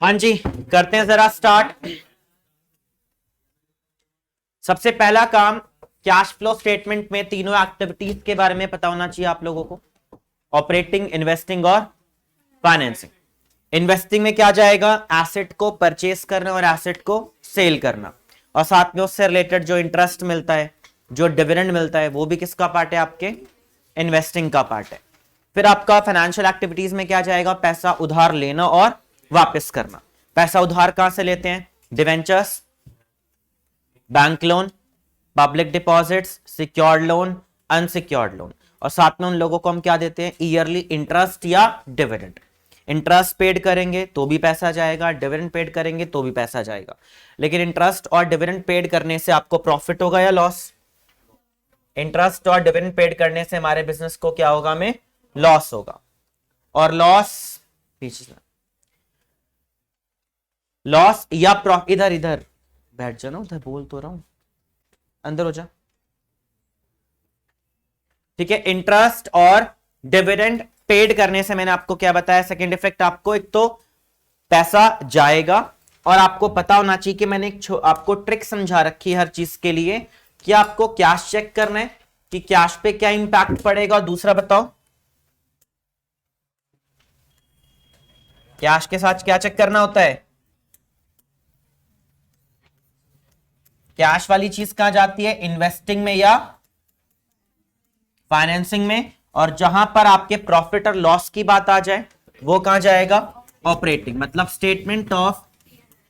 हाँ जी, करते हैं जरा स्टार्ट। सबसे पहला काम, कैश फ्लो स्टेटमेंट में तीनों एक्टिविटीज के बारे में पता होना चाहिए आप लोगों को। ऑपरेटिंग, इन्वेस्टिंग और फाइनेंसिंग। इन्वेस्टिंग में क्या जाएगा? एसेट को परचेस करना और एसेट को सेल करना, और साथ में उससे रिलेटेड जो इंटरेस्ट मिलता है, जो डिविडेंड मिलता है, वो भी किसका पार्ट है? आपके इन्वेस्टिंग का पार्ट है। फिर आपका फाइनेंशियल एक्टिविटीज में क्या जाएगा? पैसा उधार लेना और वापस करना। पैसा उधार कहां से लेते हैं? Debentures, bank loan, public deposits, secured loan, unsecured loan, और साथ में उन लोगों को हम क्या देते हैं? ईयरली इंटरेस्ट या डिविडेंड। इंटरेस्ट पेड करेंगे तो भी पैसा जाएगा, डिविडेंड पेड करेंगे तो भी पैसा जाएगा। लेकिन इंटरेस्ट और डिविडेंड पेड करने से आपको प्रॉफिट होगा या लॉस? इंटरेस्ट और डिविडेंड पेड करने से हमारे बिजनेस को क्या होगा? में लॉस होगा। और लॉस पीछे, लॉस या प्रॉफिट, इधर इधर बैठ जाना, उधर बोल तो रहा हूं, अंदर हो जा। ठीक है, इंटरेस्ट और डिविडेंड पेड करने से मैंने आपको क्या बताया? सेकंड इफेक्ट आपको, एक तो पैसा जाएगा, और आपको पता होना चाहिए कि मैंने एक आपको ट्रिक समझा रखी है हर चीज के लिए, कि आपको कैश चेक करना है कि कैश पे क्या इंपैक्ट पड़ेगा। और दूसरा बताओ, कैश के साथ क्या चेक करना होता है? कैश वाली चीज कहां जाती है? इन्वेस्टिंग में या फाइनेंसिंग में। और जहां पर आपके प्रॉफिट और लॉस की बात आ जाए, वो कहां जाएगा? ऑपरेटिंग। मतलब स्टेटमेंट ऑफ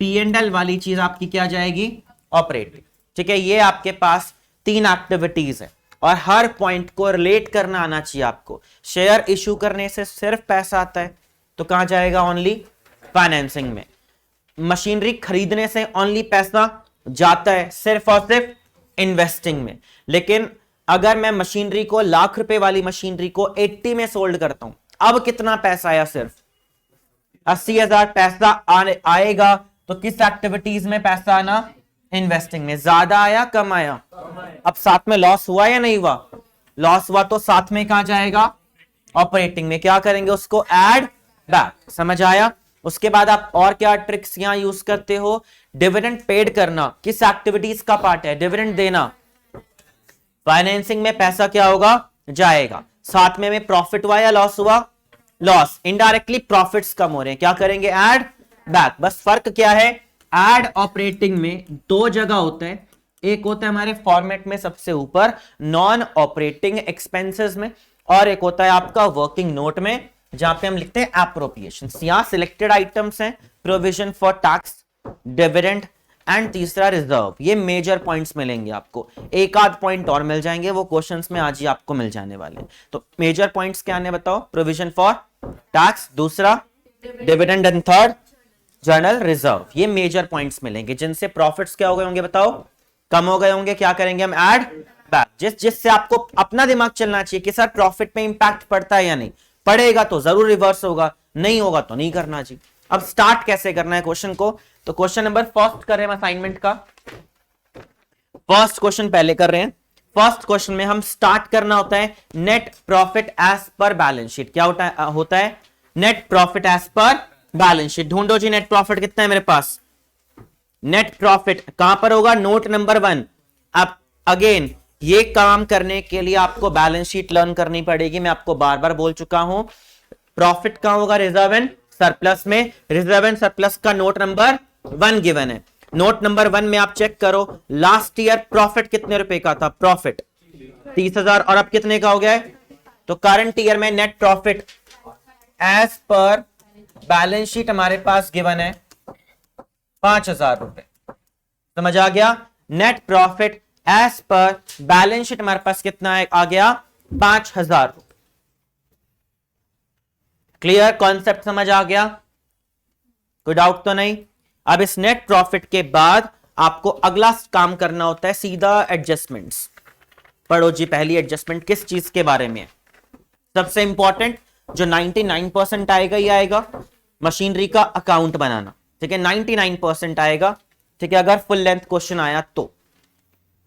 P&L वाली चीज आपकी क्या जाएगी? ऑपरेटिंग। ठीक है, ये आपके पास तीन एक्टिविटीज है, और हर पॉइंट को रिलेट करना आना चाहिए आपको। शेयर इशू करने से सिर्फ पैसा आता है तो कहां जाएगा? ओनली फाइनेंसिंग में। मशीनरी खरीदने से ओनली पैसा जाता है सिर्फ और सिर्फ इन्वेस्टिंग में। लेकिन अगर मैं मशीनरी को, लाख रुपए वाली मशीनरी को 80 में सोल्ड करता हूं, अब कितना पैसा आया? सिर्फ 80,000 पैसा आएगा। तो किस एक्टिविटीज में पैसा आना? इन्वेस्टिंग में। ज्यादा आया, कम आया? अब साथ में लॉस हुआ या नहीं हुआ? लॉस हुआ तो साथ में कहां जाएगा? ऑपरेटिंग में। क्या करेंगे? उसको ऐड बैक। समझ आया? उसके बाद आप और क्या ट्रिक्स यहां यूज करते हो? डिविडेंड पेड करना किस एक्टिविटीज का पार्ट है? डिविडेंड देना। फाइनेंसिंग में पैसा क्या होगा? जाएगा। साथ में प्रॉफिट हुआ या लॉस हुआ? लॉस। इनडायरेक्टली प्रॉफिट्स कम हो रहे हैं, क्या करेंगे? Add back. बस फर्क क्या है? ऐड ऑपरेटिंग में दो जगह होता है। एक होता है हमारे फॉर्मेट में सबसे ऊपर नॉन ऑपरेटिंग एक्सपेंसेस में, और एक होता है आपका वर्किंग नोट में, जहां पे हम लिखते हैं एप्रोप्रिएशंस। यहां सिलेक्टेड आइटम्स हैं, provision for tax, dividend and तीसरा रिजर्व। ये मेजर पॉइंट्स मिलेंगे आपको। एक आध पॉइंट और मिल जाएंगे, वो क्वेश्चंस में आज ही आपको मिल जाने वाले हैं। तो मेजर पॉइंट्स क्या आने बताओ? प्रोविजन फॉर टैक्स, दूसरा dividend, and third journal reserve. ये मेजर पॉइंट्स मिलेंगे, जिनसे प्रॉफिट्स क्या हो गए होंगे बताओ? कम हो गए होंगे। क्या करेंगे हम? Add back. जिससे आपको अपना दिमाग चलना चाहिए कि सर प्रॉफिट पे इंपैक्ट पड़ता है या नहीं। पड़ेगा तो जरूर रिवर्स होगा, नहीं होगा तो नहीं करना चाहिए। अब स्टार्ट कैसे करना है क्वेश्चन को? तो क्वेश्चन नंबर फर्स्ट कर रहे हैं असाइनमेंट का। फर्स्ट क्वेश्चन पहले कर रहे हैं। फर्स्ट क्वेश्चन में हम स्टार्ट करना होता है net profit as per balance sheet. क्या होता है? Net profit as per balance sheet. ढूंढो जी, नेट प्रॉफिट कितना है मेरे पास? नेट प्रॉफिट कहां पर होगा? Note number 1। अब अगेन ये काम करने के लिए आपको बैलेंस शीट लर्न करनी पड़ेगी। मैं आपको बार बार बोल चुका हूं, प्रॉफिट कहां होगा? रिजर्व एंड सरप्लस में। रिजर्व एंड सरप्लस का नोट नंबर 1 गिवन है। नोट नंबर 1 में आप चेक करो, लास्ट ईयर प्रॉफिट कितने रुपए का था? प्रॉफिट 30,000, और अब कितने का हो गया है? तो करंट ईयर में net profit as per balance sheet हमारे पास गिवन है 5,000 रुपए। समझ आ गया? Net profit as per balance sheet हमारे पास कितना है? आ गया 5,000 रुपए। क्लियर? कॉन्सेप्ट समझ आ गया? कोई डाउट तो नहीं? अब इस नेट प्रॉफिट के बाद आपको अगला काम करना होता है सीधा एडजस्टमेंट्स। पढ़ो जी, पहली एडजस्टमेंट किस चीज के बारे में है? सबसे इंपॉर्टेंट जो 99% आएगा ही आएगा, मशीनरी का अकाउंट बनाना। ठीक है, 99% आएगा। ठीक है, अगर फुल लेंथ क्वेश्चन आया तो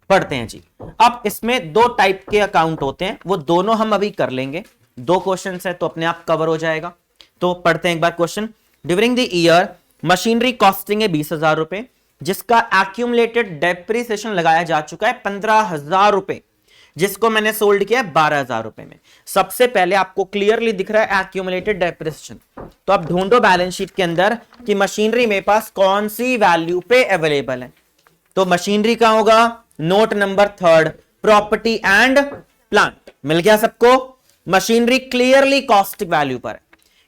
पढ़ते हैं जी। अब इसमें दो टाइप के अकाउंट होते हैं, वो दोनों हम अभी कर लेंगे। दो क्वेश्चन है तो अपने आप कवर हो जाएगा। तो पढ़ते हैं एक बार question. During the year machinery costing है 20,000 रुपए, जिसका एक्यूमुलेटेड डेप्रिसिएशन लगाया जा चुका है 15,000 रुपए, जिसको मैंने सोल्ड किया 12,000 रुपए में। सबसे पहले आपको क्लियरली दिख रहा है एक्यूमुलेटेड डेप्रिसिएशन, तो आप ढूंढो बैलेंस शीट के अंदर कि मशीनरी मेरे पास कौन सी वैल्यू पे अवेलेबल है। तो मशीनरी का होगा note number 3, property and plant. मिल गया सबको? मशीनरी क्लियरली कॉस्ट वैल्यू पर।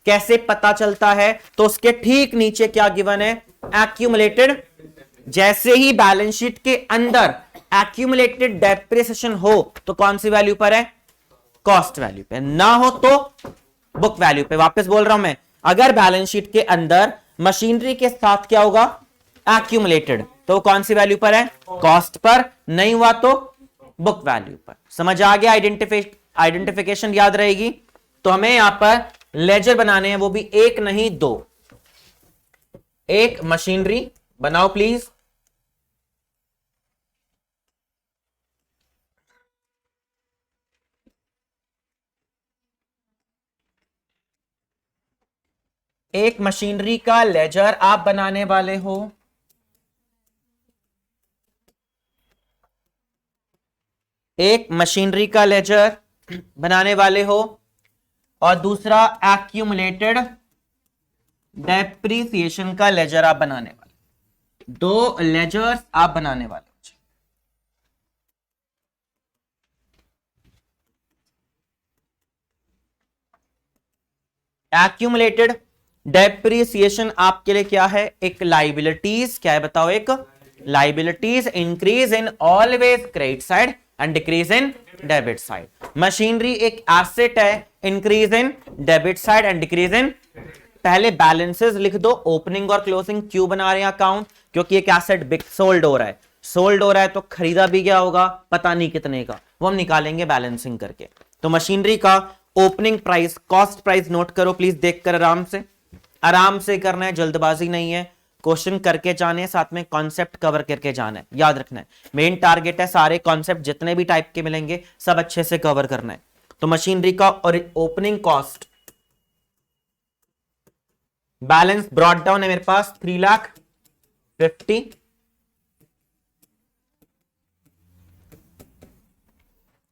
कैसे पता चलता है? तो उसके ठीक नीचे क्या गिवन है? एक्यूमुलेटेड। जैसे ही बैलेंस शीट के अंदर एक्यूमुलेटेड डेप्रिसिएशन हो तो कौन सी वैल्यू पर है? कॉस्ट वैल्यू पे। ना हो तो बुक वैल्यू पे। वापस बोल रहा हूं मैं, अगर बैलेंस शीट के अंदर मशीनरी के साथ क्या होगा? एक्यूमुलेटेड, तो कौन सी वैल्यू पर है? Cost per. नहीं हुआ तो बुक वैल्यू पर। समझ आ गया? आइडेंटिफिकेशन याद रहेगी। तो हमें यहां पर लेजर बनाने हैं, वो भी एक नहीं दो। एक मशीनरी बनाओ प्लीज। एक मशीनरी का लेजर आप बनाने वाले हो। एक मशीनरी का लेजर बनाने वाले हो और दूसरा एक्यूमुलेटेड डेप्रिसिएशन का लेजर आप बनाने वाले। दो लेजर्स आप बनाने वाले हो। एक्यूमुलेटेड डेप्रिसिएशन आपके लिए क्या है? एक लाइबिलिटीज। क्या है बताओ? एक liabilities. Increase in always credit side and decrease in debit side. Machinery एक एसेट है, increase in debit side and decrease in. पहले बैलेंसेस लिख दो, ओपनिंग और क्लोजिंग क्यों बना रहे हैं अकाउंट? क्योंकि एक एसेट बिक सोल्ड हो रहा है। सोल्ड हो रहा है तो खरीदा भी क्या होगा? पता नहीं कितने का, वो हम निकालेंगे बैलेंसिंग करके। तो मशीनरी का opening price, cost price note करो प्लीज, देखकर आराम से करना है, जल्दबाजी नहीं है। क्वेश्चन करके जाने, साथ में कॉन्सेप्ट कवर करके जाना है, याद रखना है। मेन टारगेट है सारे कॉन्सेप्ट जितने भी टाइप के मिलेंगे सब अच्छे से कवर करना है। तो मशीनरी का और opening cost balance brought down है मेरे पास 3,50,000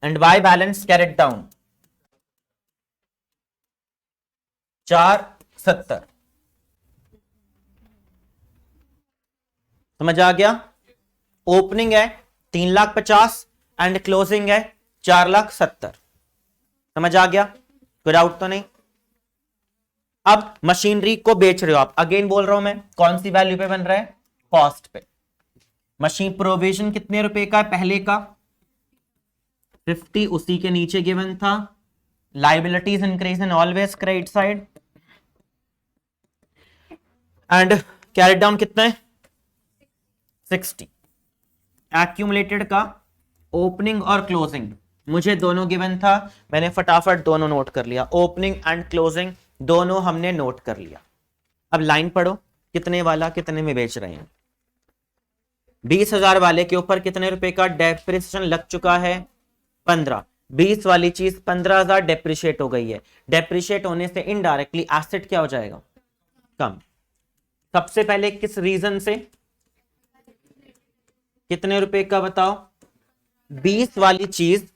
and by balance carried down 470। समझ आ गया? ओपनिंग है 3,50,000 एंड क्लोजिंग है 4,70,000। समझ आ गया? कोई डाउट तो नहीं? अब मशीनरी को बेच रहे हो आप, अगेन बोल रहा हूं मैं, कौन सी वैल्यू पे बन रहा है? कॉस्ट पे। मशीन प्रोविजन कितने रुपए का है? पहले का 50, उसी के नीचे गिवन था। Liabilities increase in always credit side and carried down कितना है? 60। एक्यूमुलेटेड का ओपनिंग और क्लोजिंग मुझे दोनों गिवन था, मैंने फटाफट दोनों नोट कर लिया। ओपनिंग एंड क्लोजिंग दोनों हमने नोट कर लिया। अब लाइन पढ़ो, कितने वाला कितने में बेच रहे हैं? 20,000 वाले के ऊपर कितने रुपए का डेप्रिसिएशन लग चुका है? 15। 20 वाली चीज 15,000 डेप्रिशिएट हो गई है। डेप्रिशिएट होने से इनडायरेक्टली एसेट क्या हो जाएगा? कम। सबसे पहले किस रीजन से? कितने रुपए का बताओ? 20 वाली चीज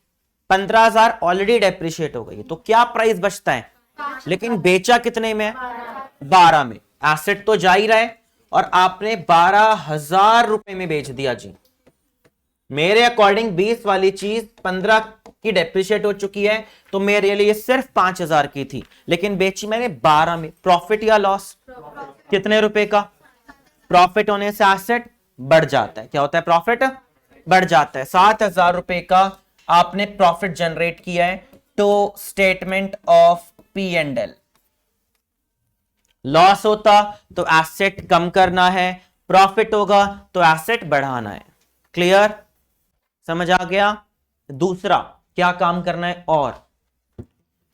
15,000 ऑलरेडी डेप्रिशिएट हो गई है, तो क्या प्राइस बचता है? लेकिन बेचा कितने में? 12 में। एसेट तो जा ही रहा है और आपने 12,000 रुपए में बेच दिया जी। मेरे अकॉर्डिंग 20 वाली चीज 15 की डेप्रिशिएट हो चुकी है, तो मेरे लिए सिर्फ 5,000 की थी, लेकिन बेची मैंने 12 में। प्रॉफिट या लॉस? कितने रुपए का? प्रॉफिट होने से एसेट बढ़ जाता है। क्या होता है? प्रॉफिट बढ़ जाता है। 7,000 रुपए का आपने प्रॉफिट जनरेट किया है, तो स्टेटमेंट ऑफ P&L। लॉस होता तो एसेट कम करना है, प्रॉफिट होगा तो एसेट बढ़ाना है। क्लियर? समझ आ गया? दूसरा क्या काम करना है? और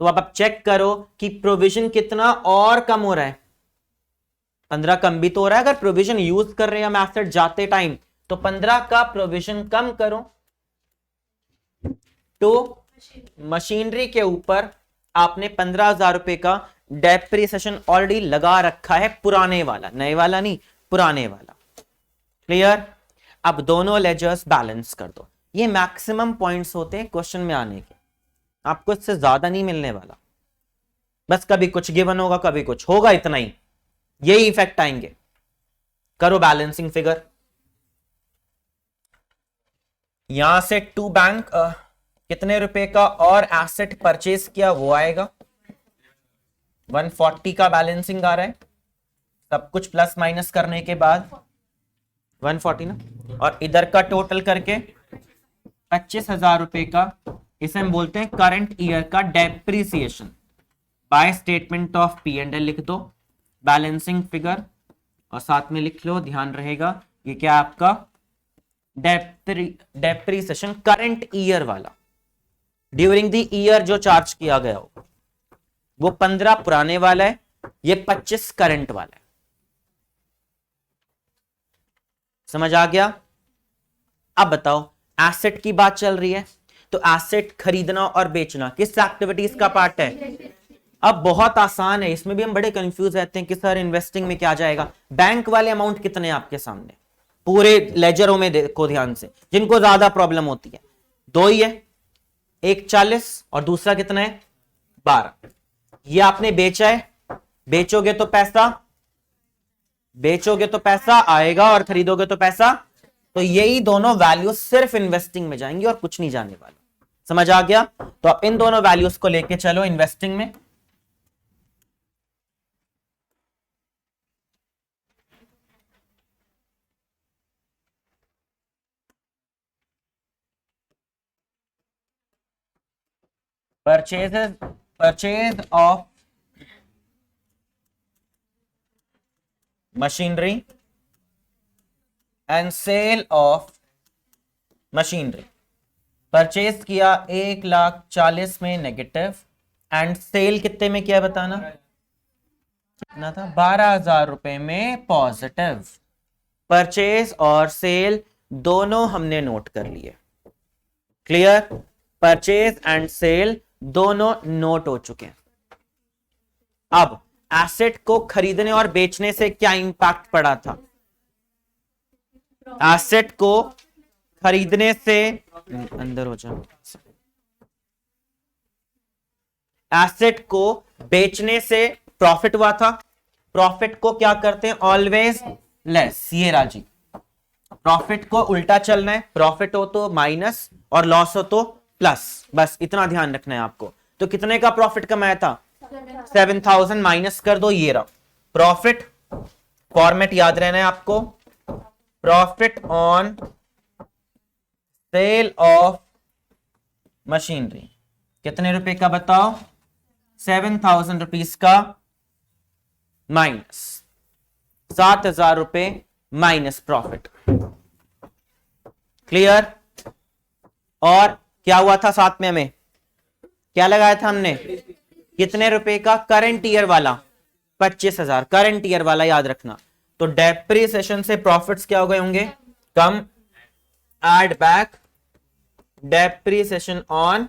तो अब आप चेक करो कि प्रोविजन कितना और कम हो रहा है। 15 कम भी तो हो रहा है। अगर प्रोविजन यूज कर रहे हैं हम एसेट जाते टाइम, तो 15 का प्रोविजन कम करो। तो मशीनरी के ऊपर आपने 15,000 रुपए का डेप्रिसिएशन ऑलरेडी लगा रखा है, पुराने वाला, नए वाला नहीं, पुराने वाला। क्लियर? अब दोनों लेजर्स बैलेंस कर दो। ये मैक्सिमम पॉइंट्स होते हैं क्वेश्चन में आने के, आपको इससे ज्यादा नहीं मिलने वाला। बस कभी कुछ गिवन होगा, कभी कुछ होगा, इतना ही, यही इफेक्ट आएंगे। करो बैलेंसिंग फिगर। यहां से टू बैंक कितने रुपए का और एसेट परचेज किया वो आएगा, 140 का बैलेंसिंग आ रहा है, सब कुछ प्लस माइनस करने के बाद 140 ना, और इधर का टोटल करके 25,000 रुपए का, इसे हम बोलते हैं करंट ईयर का depreciation. By statement of P and L लिख दो, बैलेंसिंग फिगर, और साथ में लिख लो, ध्यान रहेगा ये क्या आपका डेप्रिसिएशन करंट ईयर वाला, ड्यूरिंग द ईयर जो चार्ज किया गया हो, वो 15 पुराने वाला है, ये 25 करंट वाला है। समझ आ गया? अब बताओ, एसेट की बात चल रही है, तो एसेट खरीदना और बेचना किस एक्टिविटीज का पार्ट है? अब बहुत आसान है, इसमें भी हम बड़े कंफ्यूज रहते हैं कि सर इन्वेस्टिंग में क्या जाएगा। बैंक वाले अमाउंट कितने हैं आपके सामने, पूरे लेजरों में देखो ध्यान से, जिनको ज्यादा प्रॉब्लम होती है, दो ही है, एक 40 और दूसरा कितना है 12। ये आपने बेचा है, बेचोगे तो पैसा आएगा और खरीदोगे तो पैसा, तो यही दोनों वैल्यूज सिर्फ इन्वेस्टिंग में जाएंगी और कुछ नहीं जाने वाला। समझ आ गया? तो आप इन दोनों वैल्यूज को लेके चलो इन्वेस्टिंग में। Purchase of machinery and sale of machinery. Purchase किया 1,40,000 में नेगेटिव, एंड सेल कितने में किया बताना, कितना था 12,000 रुपए में पॉजिटिव। परचेज और सेल दोनों हमने नोट कर लिए। क्लियर? परचेज एंड सेल दोनों नोट हो चुके हैं। अब एसेट को खरीदने और बेचने से क्या इंपैक्ट पड़ा था? एसेट को खरीदने से, अंदर हो जाओ, एसेट को बेचने से प्रॉफिट हुआ था। प्रॉफिट को क्या करते हैं ऑलवेज लेस, ये राजी, प्रॉफिट को उल्टा चलना है, प्रॉफिट हो तो माइनस और लॉस हो तो प्लस, बस इतना ध्यान रखना है आपको। तो कितने का प्रॉफिट कमाया था 7,000, माइनस कर दो, ये रहा प्रॉफिट। फॉर्मेट याद रहना है आपको, profit on sale of machinery कितने रुपए का बताओ, 7,000 रुपीज का, माइनस 7,000 रुपए माइनस प्रॉफिट। क्लियर? और क्या हुआ था साथ में, हमें क्या लगाया था हमने, कितने रुपए का, करंट ईयर वाला 25,000, करंट ईयर वाला याद रखना। तो डेप्रिसिएशन से प्रॉफिट्स क्या हो गए होंगे कम, add back depreciation on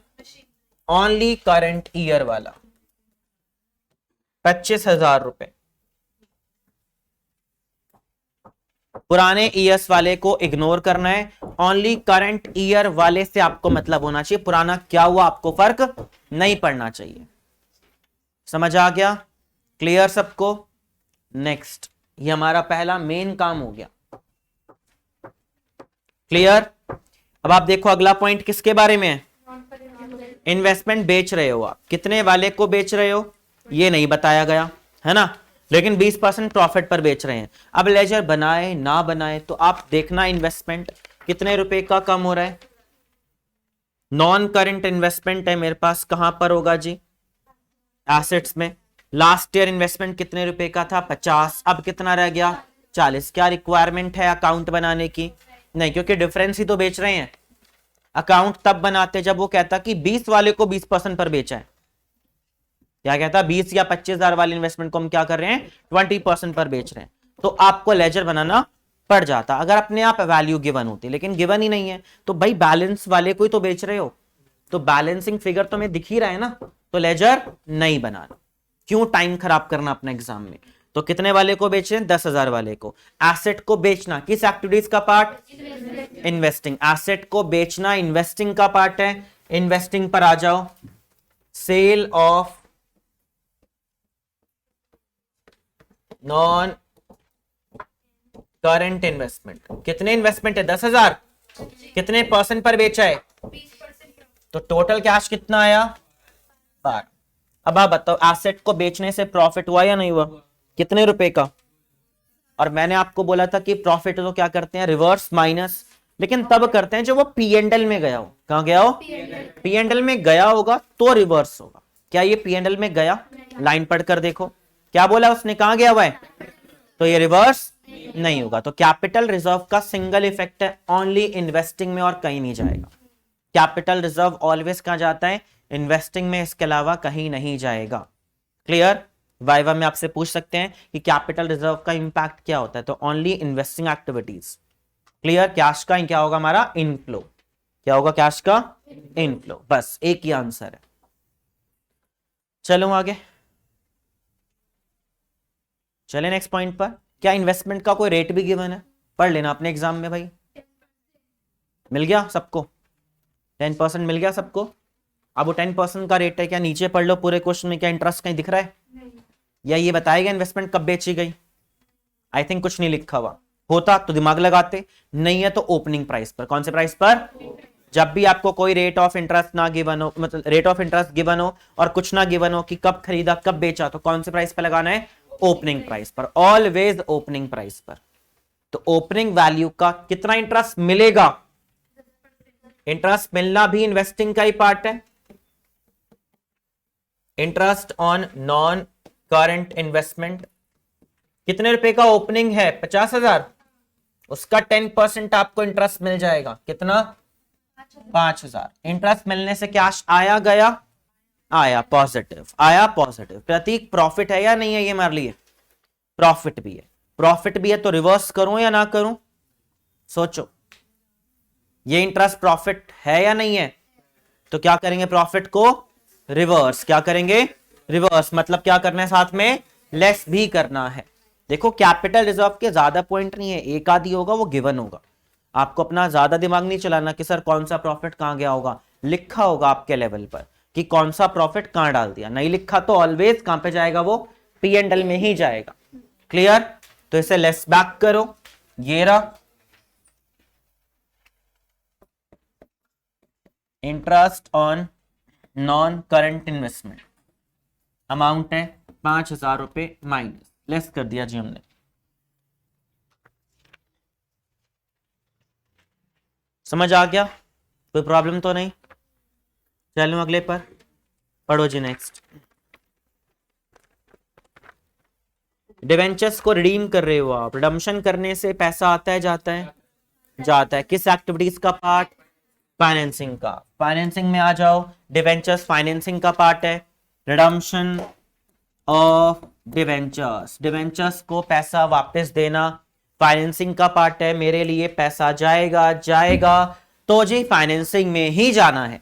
only current year वाला 25,000 रुपए। पुराने ईयर्स वाले को इग्नोर करना है, ओनली करंट ईयर वाले से आपको मतलब होना चाहिए, पुराना क्या हुआ आपको फर्क नहीं पड़ना चाहिए। समझ आ गया? क्लियर सबको? नेक्स्ट, ये हमारा पहला मेन काम हो गया। क्लियर? अब आप देखो अगला पॉइंट किसके बारे में है, इन्वेस्टमेंट बेच रहे हो आप, कितने वाले को बेच रहे हो ये नहीं बताया गया है ना, लेकिन 20% प्रॉफिट पर बेच रहे हैं। अब लेजर बनाए ना बनाए तो आप देखना इन्वेस्टमेंट कितने रुपए का कम हो रहा है। नॉन करंट इन्वेस्टमेंट है मेरे पास, कहां पर होगा जी, एसेट्स में। लास्ट ईयर इन्वेस्टमेंट कितने रुपए का था 50, अब कितना रह गया 40। क्या रिक्वायरमेंट है अकाउंट बनाने की? नहीं, क्योंकि डिफरेंस ही तो बेच रहे हैं। अकाउंट तब बनाते जब वो कहता कि 20 वाले को 20% पर बेचा है, क्या कहता 20 या 25,000 वाले इन्वेस्टमेंट को हम क्या कर रहे हैं 20% पर बेच रहे हैं, तो आपको लेजर बनाना पड़ जाता अगर अपने आप वैल्यू गिवन होती, लेकिन गिवन ही नहीं है तो भाई बैलेंस वाले को ही तो बेच रहे हो, तो बैलेंसिंग फिगर तो हमें दिख ही रहा है ना, तो लेजर नहीं बनाना। क्यों टाइम खराब करना अपने एग्जाम में। तो कितने वाले को बेचे, 10,000 वाले को। एसेट को बेचना किस एक्टिविटीज का पार्ट, इन्वेस्टिंग। एसेट को बेचना इन्वेस्टिंग का पार्ट है। इन्वेस्टिंग पर आ जाओ, sale of non current investment. कितने इन्वेस्टमेंट है, 10,000, कितने परसेंट पर बेचा है, 20%। तो टोटल कैश कितना आया, 12। अब आप बताओ एसेट को बेचने से प्रॉफिट हुआ या नहीं हुआ, कितने रुपए का। और मैंने आपको बोला था कि प्रॉफिट तो क्या करते हैं, रिवर्स माइनस, लेकिन तब करते हैं जब वो पीएनडल में गया हो। कहां गया हो, पीएनडल में गया होगा तो रिवर्स होगा। क्या ये पीएनडल में गया, लाइन पढ़कर देखो क्या बोला उसने, कहां गया हुआ है, तो ये रिवर्स नहीं होगा। तो कैपिटल रिजर्व का सिंगल इफेक्ट है ओनली इन्वेस्टिंग में और कहीं नहीं जाएगा। कैपिटल रिजर्व ऑलवेज कहां जाता है, इन्वेस्टिंग में, इसके अलावा कहीं नहीं जाएगा। क्लियर। वाइवा में आपसे पूछ सकते हैं कि कैपिटल रिजर्व का इंपैक्ट क्या होता है, तो only investing activities. Clear. Cash का क्या होगा हमारा, इनफ्लो। क्या होगा, कैश का इनफ्लो। बस एक ही आंसर है। चलो आगे चले नेक्स्ट पॉइंट पर। क्या इन्वेस्टमेंट का कोई रेट भी गिवन है, पढ़ लेना अपने एग्जाम में भाई। मिल गया सबको, 10% मिल गया सबको। अब वो 10% का रेट है, क्या नीचे पढ़ लो पूरे क्वेश्चन में, क्या इंटरेस्ट कहीं दिख रहा है, या ये बताएगा इन्वेस्टमेंट कब बेची गई। आई थिंक कुछ नहीं लिखा हुआ, होता तो दिमाग लगाते, नहीं है तो ओपनिंग प्राइस पर। कौन से प्राइस पर, जब भी आपको कोई रेट ऑफ इंटरेस्ट ना गिवन हो, मतलब रेट ऑफ इंटरेस्ट गिवन हो और कुछ ना गिवन हो कि कब खरीदा कब बेचा, तो कौन से प्राइस पर लगाना है, ओपनिंग प्राइस पर। ऑलवेज ओपनिंग प्राइस पर। तो ओपनिंग वैल्यू का कितना इंटरेस्ट मिलेगा, इंटरेस्ट मिलना भी इन्वेस्टिंग का ही पार्ट है। Interest on non current investment, कितने रुपए का ओपनिंग है, 50,000, उसका 10% आपको इंटरेस्ट मिल जाएगा, कितना, 5,000। इंटरेस्ट मिलने से कैश आया गया, आया पॉजिटिव, आया पॉजिटिव। प्रतीक प्रॉफिट है या नहीं है, ये हमारे लिए प्रॉफिट भी है। प्रॉफिट भी है तो रिवर्स करूं या ना करूं, सोचो। ये इंटरेस्ट प्रॉफिट है या नहीं है, तो क्या करेंगे, प्रॉफिट को रिवर्स। क्या करेंगे, रिवर्स। मतलब क्या करना है, साथ में लेस भी करना है। देखो कैपिटल रिजर्व के ज्यादा पॉइंट नहीं है, एक आदि होगा वो गिवन होगा। आपको अपना ज्यादा दिमाग नहीं चलाना कि सर कौन सा प्रॉफिट कहां गया होगा, लिखा होगा आपके लेवल पर कि कौन सा प्रॉफिट कहां डाल दिया। नहीं लिखा तो ऑलवेज कहां पे जाएगा, वो P&L में ही जाएगा। क्लियर। तो इसे लेस बैक करो, ये रहा interest on non current investment, amount है 5,000 रुपए, माइनस लेस कर दिया जी हमने। समझ आ गया, कोई प्रॉब्लम तो नहीं। चलो अगले पर पढ़ो जी। नेक्स्ट, डिवेंचर्स को रिडीम कर रहे हो आप। रिडम्पशन करने से पैसा आता है जाता है, जाता है। किस एक्टिविटीज का पार्ट, फाइनेंसिंग का। फाइनेंसिंग में आ जाओ, डिवेंचर्स फाइनेंसिंग का पार्ट है। रिडम्पशन ऑफ डिवेंचर्स, डिवेंचर्स को पैसा वापस देना फाइनेंसिंग का पार्ट है। मेरे लिए पैसा जाएगा, जाएगा तो जी फाइनेंसिंग में ही जाना है।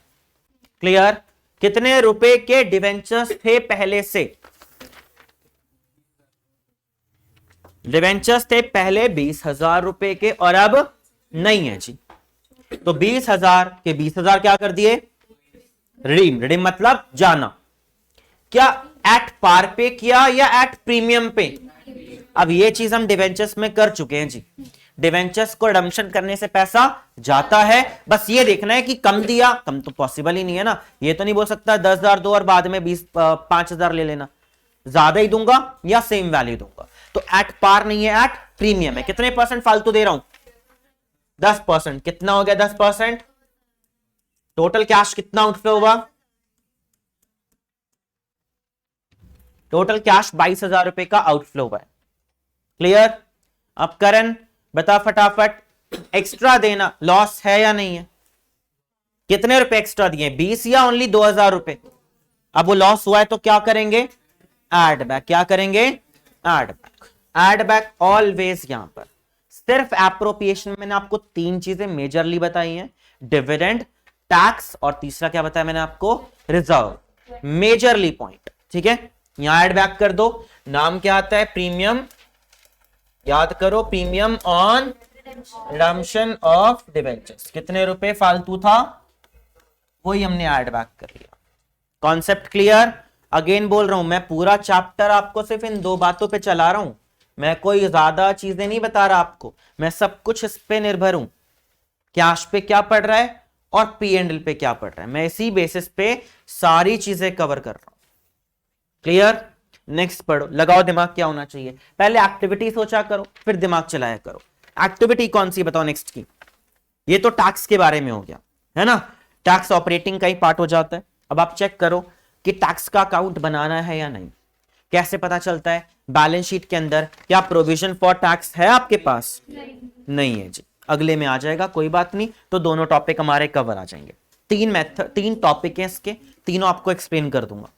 क्लियर। कितने रुपए के डिवेंचर्स थे पहले से, डिवेंचर्स थे पहले 20,000 रुपए के और अब नहीं है जी। तो 20,000 के 20,000 क्या कर दिए, रिडीम। रिडीम मतलब जाना। क्या एट पार पे किया या एट प्रीमियम पे, अब ये चीज हम डिवेंचर्स में कर चुके हैं जी। डिवेंचर्स को रिडम्पशन करने से पैसा जाता है, बस ये देखना है कि कम दिया, कम तो पॉसिबल ही नहीं है ना। ये तो नहीं बोल सकता 10,000 दो और बाद में 5,000 ले लेना, ज्यादा ही दूंगा या सेम वैल्यू दूंगा। तो एट पार नहीं है, एट प्रीमियम है। कितने परसेंट फालतू दे रहा हूं, 10%। कितना हो गया 10%, टोटल कैश कितना आउटफ्लो हुआ, टोटल कैश 22,000 रुपए का आउटफ्लो हुआ है। क्लियर। अब करण बता फटाफट, एक्स्ट्रा देना लॉस है या नहीं है, कितने रुपए एक्स्ट्रा दिए, 20 या ओनली 2,000 रुपए। अब वो लॉस हुआ है तो क्या करेंगे, एड बैक। क्या करेंगे, add back. Add back always. यहां पर सिर्फ एप्रोप्रिएशन मैंने आपको 3 चीजें मेजरली बताई हैं, डिविडेंड, टैक्स और तीसरा क्या बताया मैंने आपको, रिजर्व। मेजरली पॉइंट, ठीक है। यहां ऐड बैक कर दो, नाम क्या आता है, प्रीमियम, याद करो, premium on redemption of debentures. कितने रुपए फालतू था, वही हमने ऐड बैक कर लिया। Concept clear? अगेन बोल रहा हूं, मैं पूरा चैप्टर आपको सिर्फ इन दो बातों पे चला रहा हूं, मैं कोई ज्यादा चीजें नहीं बता रहा आपको, मैं सब कुछ इस पे निर्भर हूं, कैश पे क्या पड़ रहा है और पी एंड एल पे क्या पड़ रहा है, मैं इसी बेसिस पे सारी चीजें कवर कर रहा हूं। क्लियर? नेक्स्ट पढ़ो, लगाओ दिमाग, क्या होना चाहिए, पहले एक्टिविटी सोचा करो फिर दिमाग चलाया करो। एक्टिविटी कौन सी बताओ नेक्स्ट की? ये तो टैक्स के बारे में हो गया है ना, टैक्स ऑपरेटिंग का ही पार्ट हो जाता है। अब आप चेक करो कि टैक्स का अकाउंट बनाना है या नहीं, कैसे पता चलता है, बैलेंस शीट के अंदर क्या प्रोविजन फॉर टैक्स है आपके पास? नहीं है जी, अगले में आ जाएगा, कोई बात नहीं। तो दोनों टॉपिक हमारे कवर आ जाएंगे, तीन मेथड, तीन टॉपिक हैं इसके, तीनों आपको एक्सप्लेन कर दूंगा।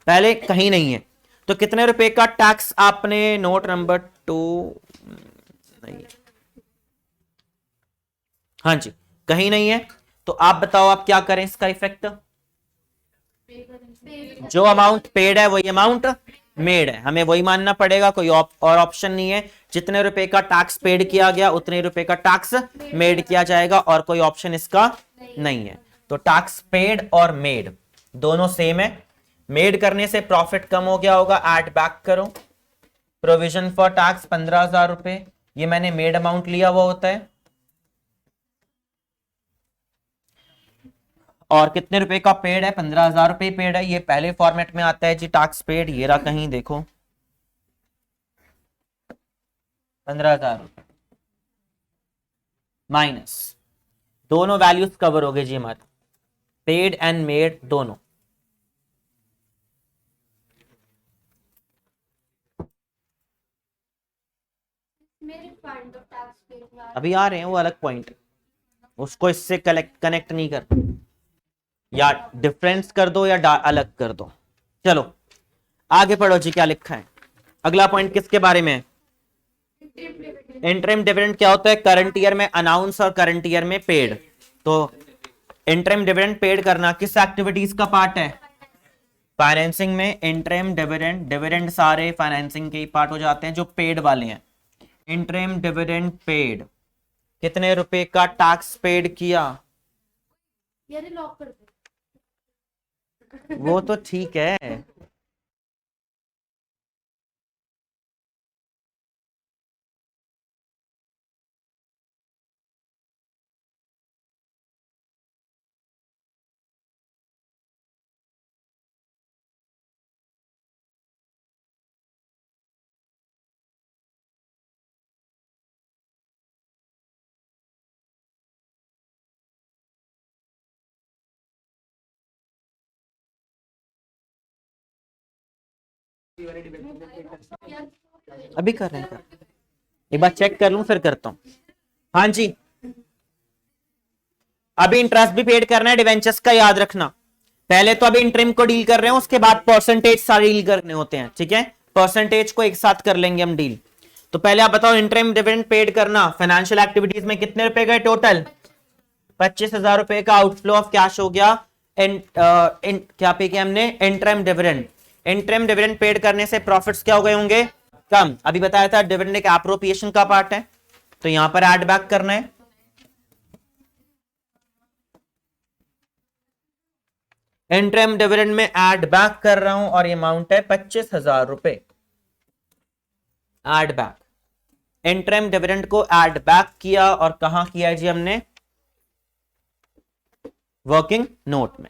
पहले कहीं नहीं है तो कितने रुपए का टैक्स आपने, नोट नंबर 2 नहीं, हाँ जी कहीं नहीं है, तो आप बताओ आप क्या करें इसका इफेक्ट? जो अमाउंट पेड है वही अमाउंट मेड है, हमें वही मानना पड़ेगा, कोई और ऑप्शन नहीं है। जितने रुपए का टैक्स पेड किया गया उतने रुपए का टैक्स मेड किया जाएगा, और कोई ऑप्शन इसका नहीं है। तो टैक्स पेड और मेड दोनों सेम है। मेड करने से प्रॉफिट कम हो गया होगा, ऐड बैक करो, प्रोविजन फॉर टैक्स 15,000 रुपए, ये मैंने मेड अमाउंट लिया हुआ होता है, और कितने रुपए का पेड है, 15,000 रुपए पेड है, ये पहले फॉर्मेट में आता है जी टैक्स पेड, ये रहा कहीं देखो 15,000 माइनस, दोनों वैल्यूज कवर हो गए जी हमारे, पेड एंड मेड दोनों। अभी आ रहे हैं वो अलग पॉइंट, उसको इससे कनेक्ट नहीं कर, या डिफरेंस कर दो या अलग कर दो। चलो आगे पढ़ो जी, क्या लिखा है अगला पॉइंट, किसके बारे में? इंटरिम डिविडेंड क्या होता है, करंट ईयर में अनाउंस और करंट ईयर में पेड। तो इंटरिम डिविडेंड पेड करना किस एक्टिविटीज का पार्ट है? फाइनेंसिंग में। इंटरिम डिविडेंड, डिविडेंड सारे फाइनेंसिंग के ही पार्ट हो जाते हैं जो पेड वाले हैं। इंटरिम डिविडेंड पेड, कितने रुपए का टैक्स पेड किया, लॉक कर दे। वो तो ठीक है, अभी कर रहे हैं, एक बार चेक कर लूं फिर करता हूं। हाँ जी, अभी इंटरेस्ट भी पेड करना है डिवेंचर्स का, याद रखना। पहले तो अभी इंटरिम को डील कर रहे हैं, उसके बाद परसेंटेज सारे डील करने होते हैं, ठीक है, परसेंटेज को एक साथ कर लेंगे हम डील। तो पहले आप बताओ, इंटरिम डिविडेंड पेड करना फाइनेंशियल एक्टिविटीज में कितने रुपए का टोटल? 25,000 रुपए का आउटफ्लो ऑफ कैश हो गया। क्या पे किया हमने? Interim dividend. Interim dividend paid करने से प्रॉफिट्स क्या हो गए होंगे? कम। अभी बताया था डिविडेंड एक एप्रोप्रिएशन का पार्ट है, तो यहां पर ऐड बैक करना है। इंटरिम डिविडेंड में ऐड बैक कर रहा हूं और ये अमाउंट है 25,000 रुपए। ऐड बैक, इंटरिम डिविडेंड को ऐड बैक किया, और कहां किया जी हमने? वर्किंग नोट में।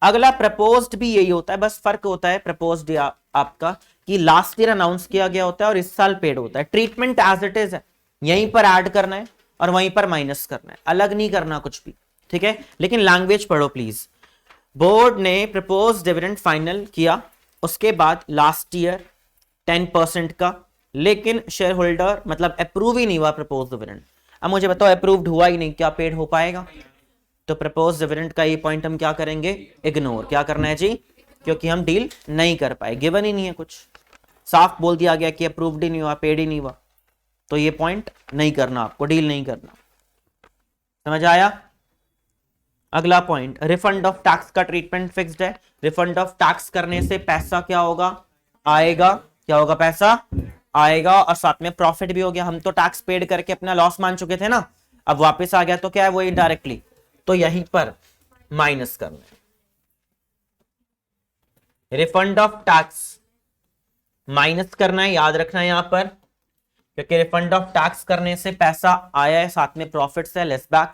अगला प्रपोज्ड भी यही होता है, बस फर्क होता है प्रपोज्ड आपका कि लास्ट ईयर अनाउंस किया गया होता है और इस साल पेड होता है। ट्रीटमेंट एज इट इज है, यहीं पर ऐड करना है और वहीं पर माइनस करना है, अलग नहीं करना कुछ भी, ठीक है। लेकिन लैंग्वेज पढ़ो प्लीज। बोर्ड ने प्रपोज डिविडेंड फाइनल किया, उसके बाद लास्ट ईयर 10% का, लेकिन शेयर होल्डर मतलब अप्रूव ही नहीं हुआ प्रपोज डिविडेंड। अब मुझे बताओ अप्रूव्ड हुआ ही नहीं, क्या पेड हो पाएगा? तो प्रपोज डिविडेंड का ये पॉइंट हम क्या करेंगे? इग्नोर। क्या करना है जी? क्योंकि हम डील नहीं कर पाए, गिवन ही नहीं है, कुछ साफ बोल दिया गया कि अप्रूव्ड ही नहीं हुआ, पेड ही नहीं हुआ, तो ये पॉइंट नहीं करना, आपको डील नहीं करना। समझ आया? अगला पॉइंट, रिफंड ऑफ टैक्स का ट्रीटमेंट फिक्स्ड है। रिफंड ऑफ टैक्स करने से पैसा क्या होगा? आएगा, क्या होगा, पैसा आएगा, और साथ में प्रॉफिट भी हो गया। हम तो टैक्स पेड करके अपना लॉस मान चुके थे ना, अब वापस आ गया तो क्या है, वो इनडायरेक्टली, तो यहीं पर माइनस करना है। रिफंड ऑफ टैक्स माइनस करना है, याद रखना है यहां पर, क्योंकि रिफंड ऑफ टैक्स करने से पैसा आया है, साथ में प्रॉफिट से लेस बैक।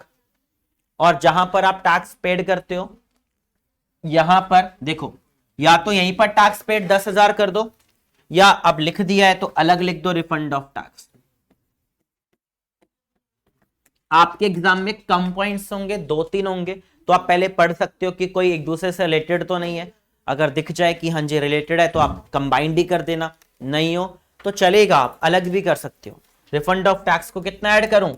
और जहां पर आप टैक्स पेड करते हो, यहां पर देखो, या तो यहीं पर टैक्स पेड 10,000 कर दो, या अब लिख दिया है तो अलग लिख दो रिफंड ऑफ टैक्स। आपके एग्जाम में कम पॉइंट्स होंगे, 2-3 होंगे, तो आप पहले पढ़ सकते हो कि कोई एक दूसरे से रिलेटेड तो नहीं है। अगर दिख जाए कि हाँ जी रिलेटेड है तो आप कंबाइंड ही कर देना, नहीं हो तो चलेगा, आप अलग भी कर सकते हो। रिफंड ऑफ टैक्स को कितना ऐड करूं,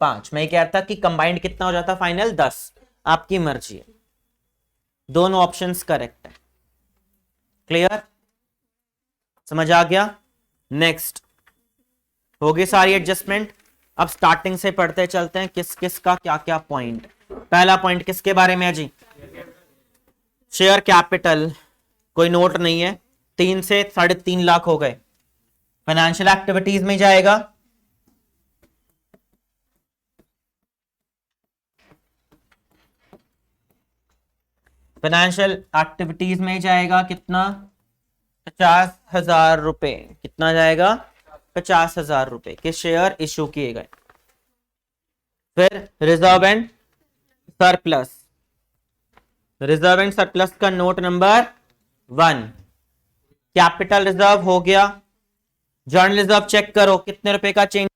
5। मैं कहता कि कंबाइंड कितना हो जाता, फाइनल 10, आपकी मर्जी है, दोनों ऑप्शंस करेक्ट है। क्लियर, समझ आ गया। नेक्स्ट हो गई सारी एडजस्टमेंट। अब स्टार्टिंग से पढ़ते चलते हैं किस किस का क्या क्या पॉइंट। पहला पॉइंट किसके बारे में है जी, शेयर कैपिटल, कोई नोट नहीं है, 3 से 3.5 लाख हो गए, फाइनेंशियल एक्टिविटीज में जाएगा, फाइनेंशियल एक्टिविटीज में जाएगा कितना, 50,000 रुपए, कितना जाएगा, 50,000 रुपए के शेयर इश्यू किए गए। फिर reserve and surplus, reserve and surplus का नोट नंबर 1, कैपिटल रिजर्व हो गया, जर्नल रिजर्व चेक करो कितने रुपए का चेंज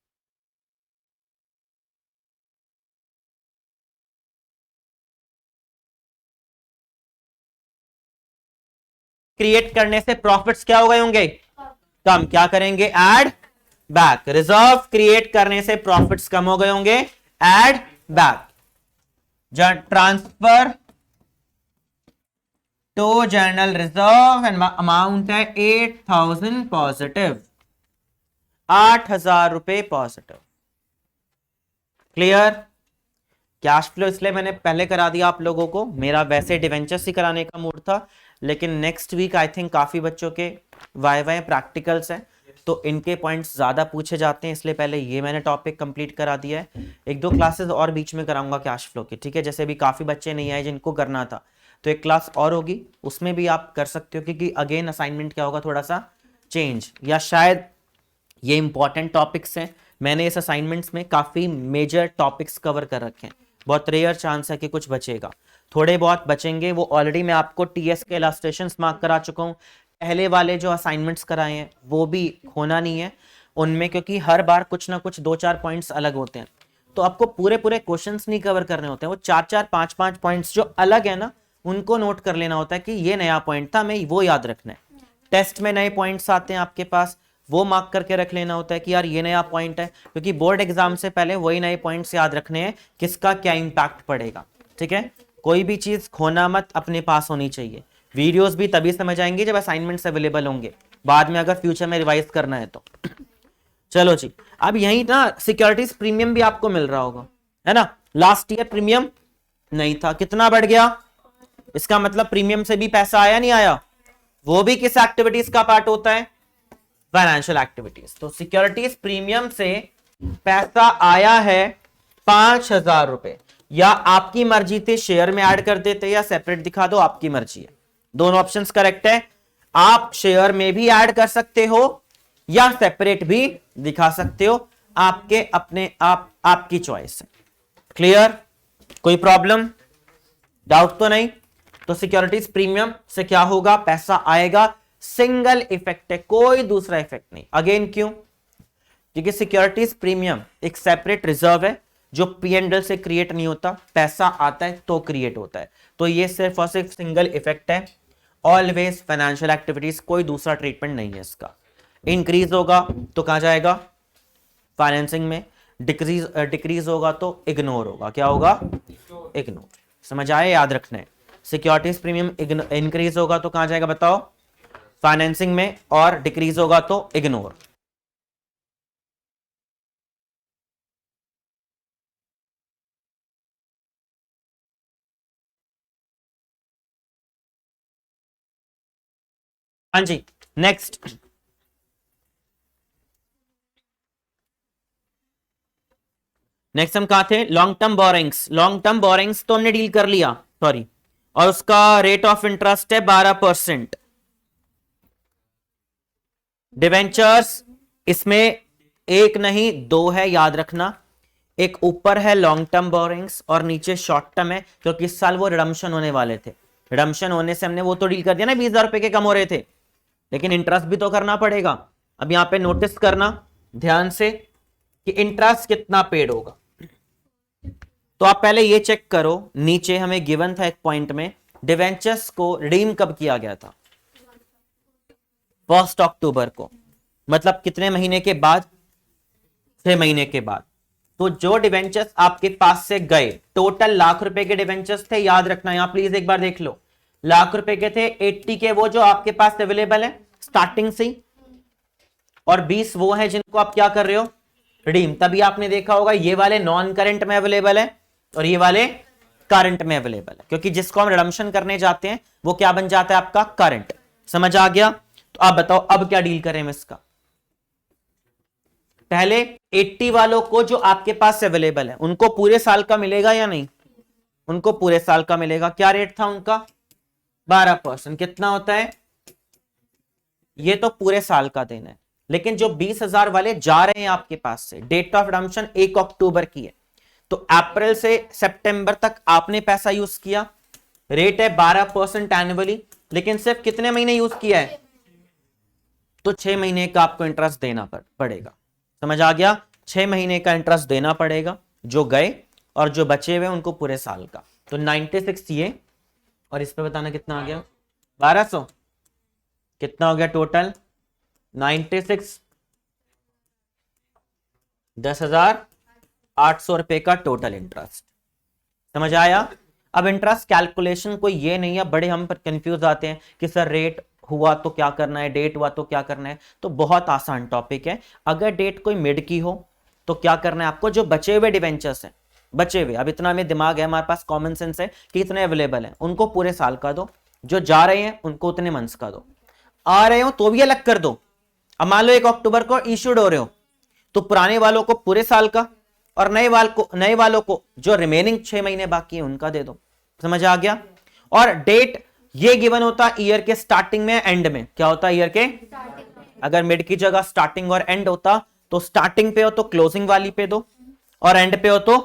क्रिएट करने से प्रॉफिट्स क्या हो गए होंगे, कम, क्या करेंगे, ऐड बैक। रिजर्व क्रिएट करने से प्रॉफिट्स कम हो गए होंगे, add back. Transfer to general reserve and amount है 8,000 पॉजिटिव, 8,000 रुपए पॉजिटिव। क्लियर। कैश फ्लो इसलिए मैंने पहले करा दिया आप लोगों को, मेरा वैसे डिवेंचर्स ही कराने का मूड था, लेकिन नेक्स्ट वीक आई थिंक काफी बच्चों के वाई प्रैक्टिकल्स हैं, तो इनके पॉइंट्स ज्यादा पूछे जाते हैं, इसलिए पहले ये मैंने टॉपिक कंप्लीट करा दिया है। 1-2 क्लासेस और बीच में कराऊंगा कैश फ्लो की, ठीक है, जैसे भी काफी बच्चे नहीं आए जिनको करना था, तो एक क्लास और होगी, उसमें भी आप कर सकते हो, क्योंकि अगेन असाइनमेंट क्या होगा, थोड़ा सा चेंज, या शायद ये इंपॉर्टेंट टॉपिक्स हैं, मैंने इस असाइनमेंट्स में काफी मेजर टॉपिक्स कवर कर रखे हैं, बहुत रेयर चांस है कि कुछ बचेगा, थोड़े बहुत बचेंगे, वो ऑलरेडी मैं आपको टीएस के इलस्ट्रेशंस मार्क करा चुका हूं। पहले वाले जो असाइनमेंट्स कराए हैं वो भी होना नहीं है उनमें, क्योंकि हर बार कुछ ना कुछ 2-4 पॉइंट्स अलग होते हैं, तो आपको पूरे पूरे क्वेश्चंस नहीं कवर करने होते हैं, वो 4-4 5-5 पॉइंट्स जो अलग है ना, उनको नोट कर लेना होता है कि ये नया पॉइंट था, मैं वो याद रखना है। टेस्ट में नए पॉइंट्स आते हैं आपके पास, वो मार्क करके रख लेना होता है कि यार ये नया पॉइंट है, क्योंकि बोर्ड एग्जाम से पहले वही नए पॉइंट्स याद रखने हैं, किसका क्या इंपैक्ट पड़ेगा, ठीक है। कोई भी चीज खोना मत, अपने पास होनी चाहिए। वीडियोस भी तभी समझ आएंगे जब असाइनमेंट्स अवेलेबल होंगे, बाद में अगर फ्यूचर में रिवाइज करना है तो। चलो जी, अब यही ना सिक्योरिटीज प्रीमियम भी आपको मिल रहा होगा, है ना, लास्ट ईयर प्रीमियम नहीं था, कितना बढ़ गया, इसका मतलब प्रीमियम से भी पैसा आया, नहीं आया, वो भी किस एक्टिविटीज का पार्ट होता है, फाइनेंशियल एक्टिविटीज। तो सिक्योरिटीज प्रीमियम से पैसा आया है 5,000 रुपए, या आपकी मर्जी थी शेयर में ऐड कर देते या सेपरेट दिखा दो, आपकी मर्जी है, दोनों ऑप्शंस करेक्ट है। आप शेयर में भी ऐड कर सकते हो या सेपरेट भी दिखा सकते हो, आपके अपने आपकी चॉइस है। क्लियर, कोई प्रॉब्लम, डाउट तो नहीं। तो सिक्योरिटीज प्रीमियम से क्या होगा, पैसा आएगा, सिंगल इफेक्ट है, कोई दूसरा इफेक्ट नहीं। अगेन क्यों, क्योंकि सिक्योरिटीज प्रीमियम एक सेपरेट रिजर्व है जो पी&एल से क्रिएट नहीं होता, पैसा आता है तो क्रिएट होता है, तो ये सिर्फ और सिर्फ सिंगल इफेक्ट है, ऑलवेज फाइनेंशियल एक्टिविटीज, कोई दूसरा ट्रीटमेंट नहीं है इसका। इंक्रीज होगा तो कहां जाएगा, फाइनेंसिंग में, डिक्रीज होगा तो इग्नोर होगा, क्या होगा, इग्नोर। समझ आए, याद रखना है, सिक्योरिटीज प्रीमियम इंक्रीज होगा तो कहां जाएगा बताओ, फाइनेंसिंग में, और डिक्रीज होगा तो इग्नोर। हाँ जी, नेक्स्ट, नेक्स्ट हम कहा थे, long term borrowings. Long term borrowings तो हमने डील कर लिया, सॉरी, और उसका रेट ऑफ इंटरेस्ट है 12%। डिवेंचर्स, इसमें एक नहीं दो है, याद रखना। एक ऊपर है लॉन्ग टर्म बोरिंग्स और नीचे शॉर्ट टर्म है, क्योंकि इस साल वो रिडम्पशन होने वाले थे। रिडम्पशन होने से हमने वो तो डील कर दिया ना, 20,000 रुपए के कम हो रहे थे, लेकिन इंटरेस्ट भी तो करना पड़ेगा। अब यहां पे नोटिस करना ध्यान से कि इंटरेस्ट कितना पेड होगा। तो आप पहले ये चेक करो, नीचे हमें गिवन था एक पॉइंट में, डिवेंचर्स को रिडीम कब किया गया था? 1 अक्टूबर को, मतलब कितने महीने के बाद? 6 महीने के बाद। तो जो डिवेंचर्स आपके पास से गए, टोटल लाख रुपए के डिवेंचर्स थे, याद रखना, यहां प्लीज एक बार देख लो, लाख रुपए के थे, 80 के वो जो आपके पास अवेलेबल है स्टार्टिंग से, और 20 वो है जिनको आप क्या कर रहे हो? रिडीम। तभी आपने देखा होगा ये वाले नॉन करंट में अवेलेबल है और ये वाले करंट में अवेलेबल है, क्योंकि जिसको हम रिडम्पशन करने जाते हैं वो क्या बन जाता है? आपका करंट। समझ आ गया? तो आप बताओ अब क्या डील करें हम इसका। पहले 80 वालों को जो आपके पास अवेलेबल है उनको पूरे साल का मिलेगा या नहीं? उनको पूरे साल का मिलेगा। क्या रेट था उनका? 12%। कितना होता है? ये तो पूरे साल का देना है। लेकिन जो 20,000 वाले जा रहे हैं आपके पास से, डेट ऑफ रिडम्पशन 1 अक्टूबर की है, तो अप्रैल से सितंबर तक आपने पैसा यूज किया, रेट है 12% एनुअली, लेकिन सिर्फ कितने महीने यूज किया है? तो 6 महीने का आपको इंटरेस्ट देना पड़ेगा। समझ आ गया? 6 महीने का इंटरेस्ट देना पड़ेगा जो गए, और जो बचे हुए उनको पूरे साल का। तो 96 ये, और इस पे बताना कितना आ गया? 1200। कितना हो गया टोटल? 96, 10,800 रुपए का टोटल इंटरेस्ट। समझ आया? अब इंटरेस्ट कैलकुलेशन कोई ये नहीं है, बड़े हम पर कंफ्यूज आते हैं कि सर रेट हुआ तो क्या करना है, डेट हुआ तो क्या करना है। तो बहुत आसान टॉपिक है। अगर डेट कोई मिड की हो तो क्या करना है आपको? जो बचे हुए डिवेंचर्स हैं, बचे हुए, अब इतना में दिमाग है हमारे पास, कॉमन सेंस है कि इतने अवेलेबल हैं, उनको पूरे साल का दो। जो जा रहे हैं उनको उतने मंथ्स का दो। आ रहे हो तो भी अलग कर दो। अब मान लो 1 अक्टूबर को इश्यूड हो रहे हो, तो पुराने वालों को पूरे साल का, और नए वालों को जो रिमेनिंग 6 महीने बाकी है उनका दे दो। समझ आ गया? और डेट ये गिवन होता ईयर के स्टार्टिंग में, एंड में। क्या होता है? ईयर के, अगर मिड की जगह स्टार्टिंग और एंड होता, तो स्टार्टिंग पे हो तो क्लोजिंग वाली पे दो, और एंड पे हो तो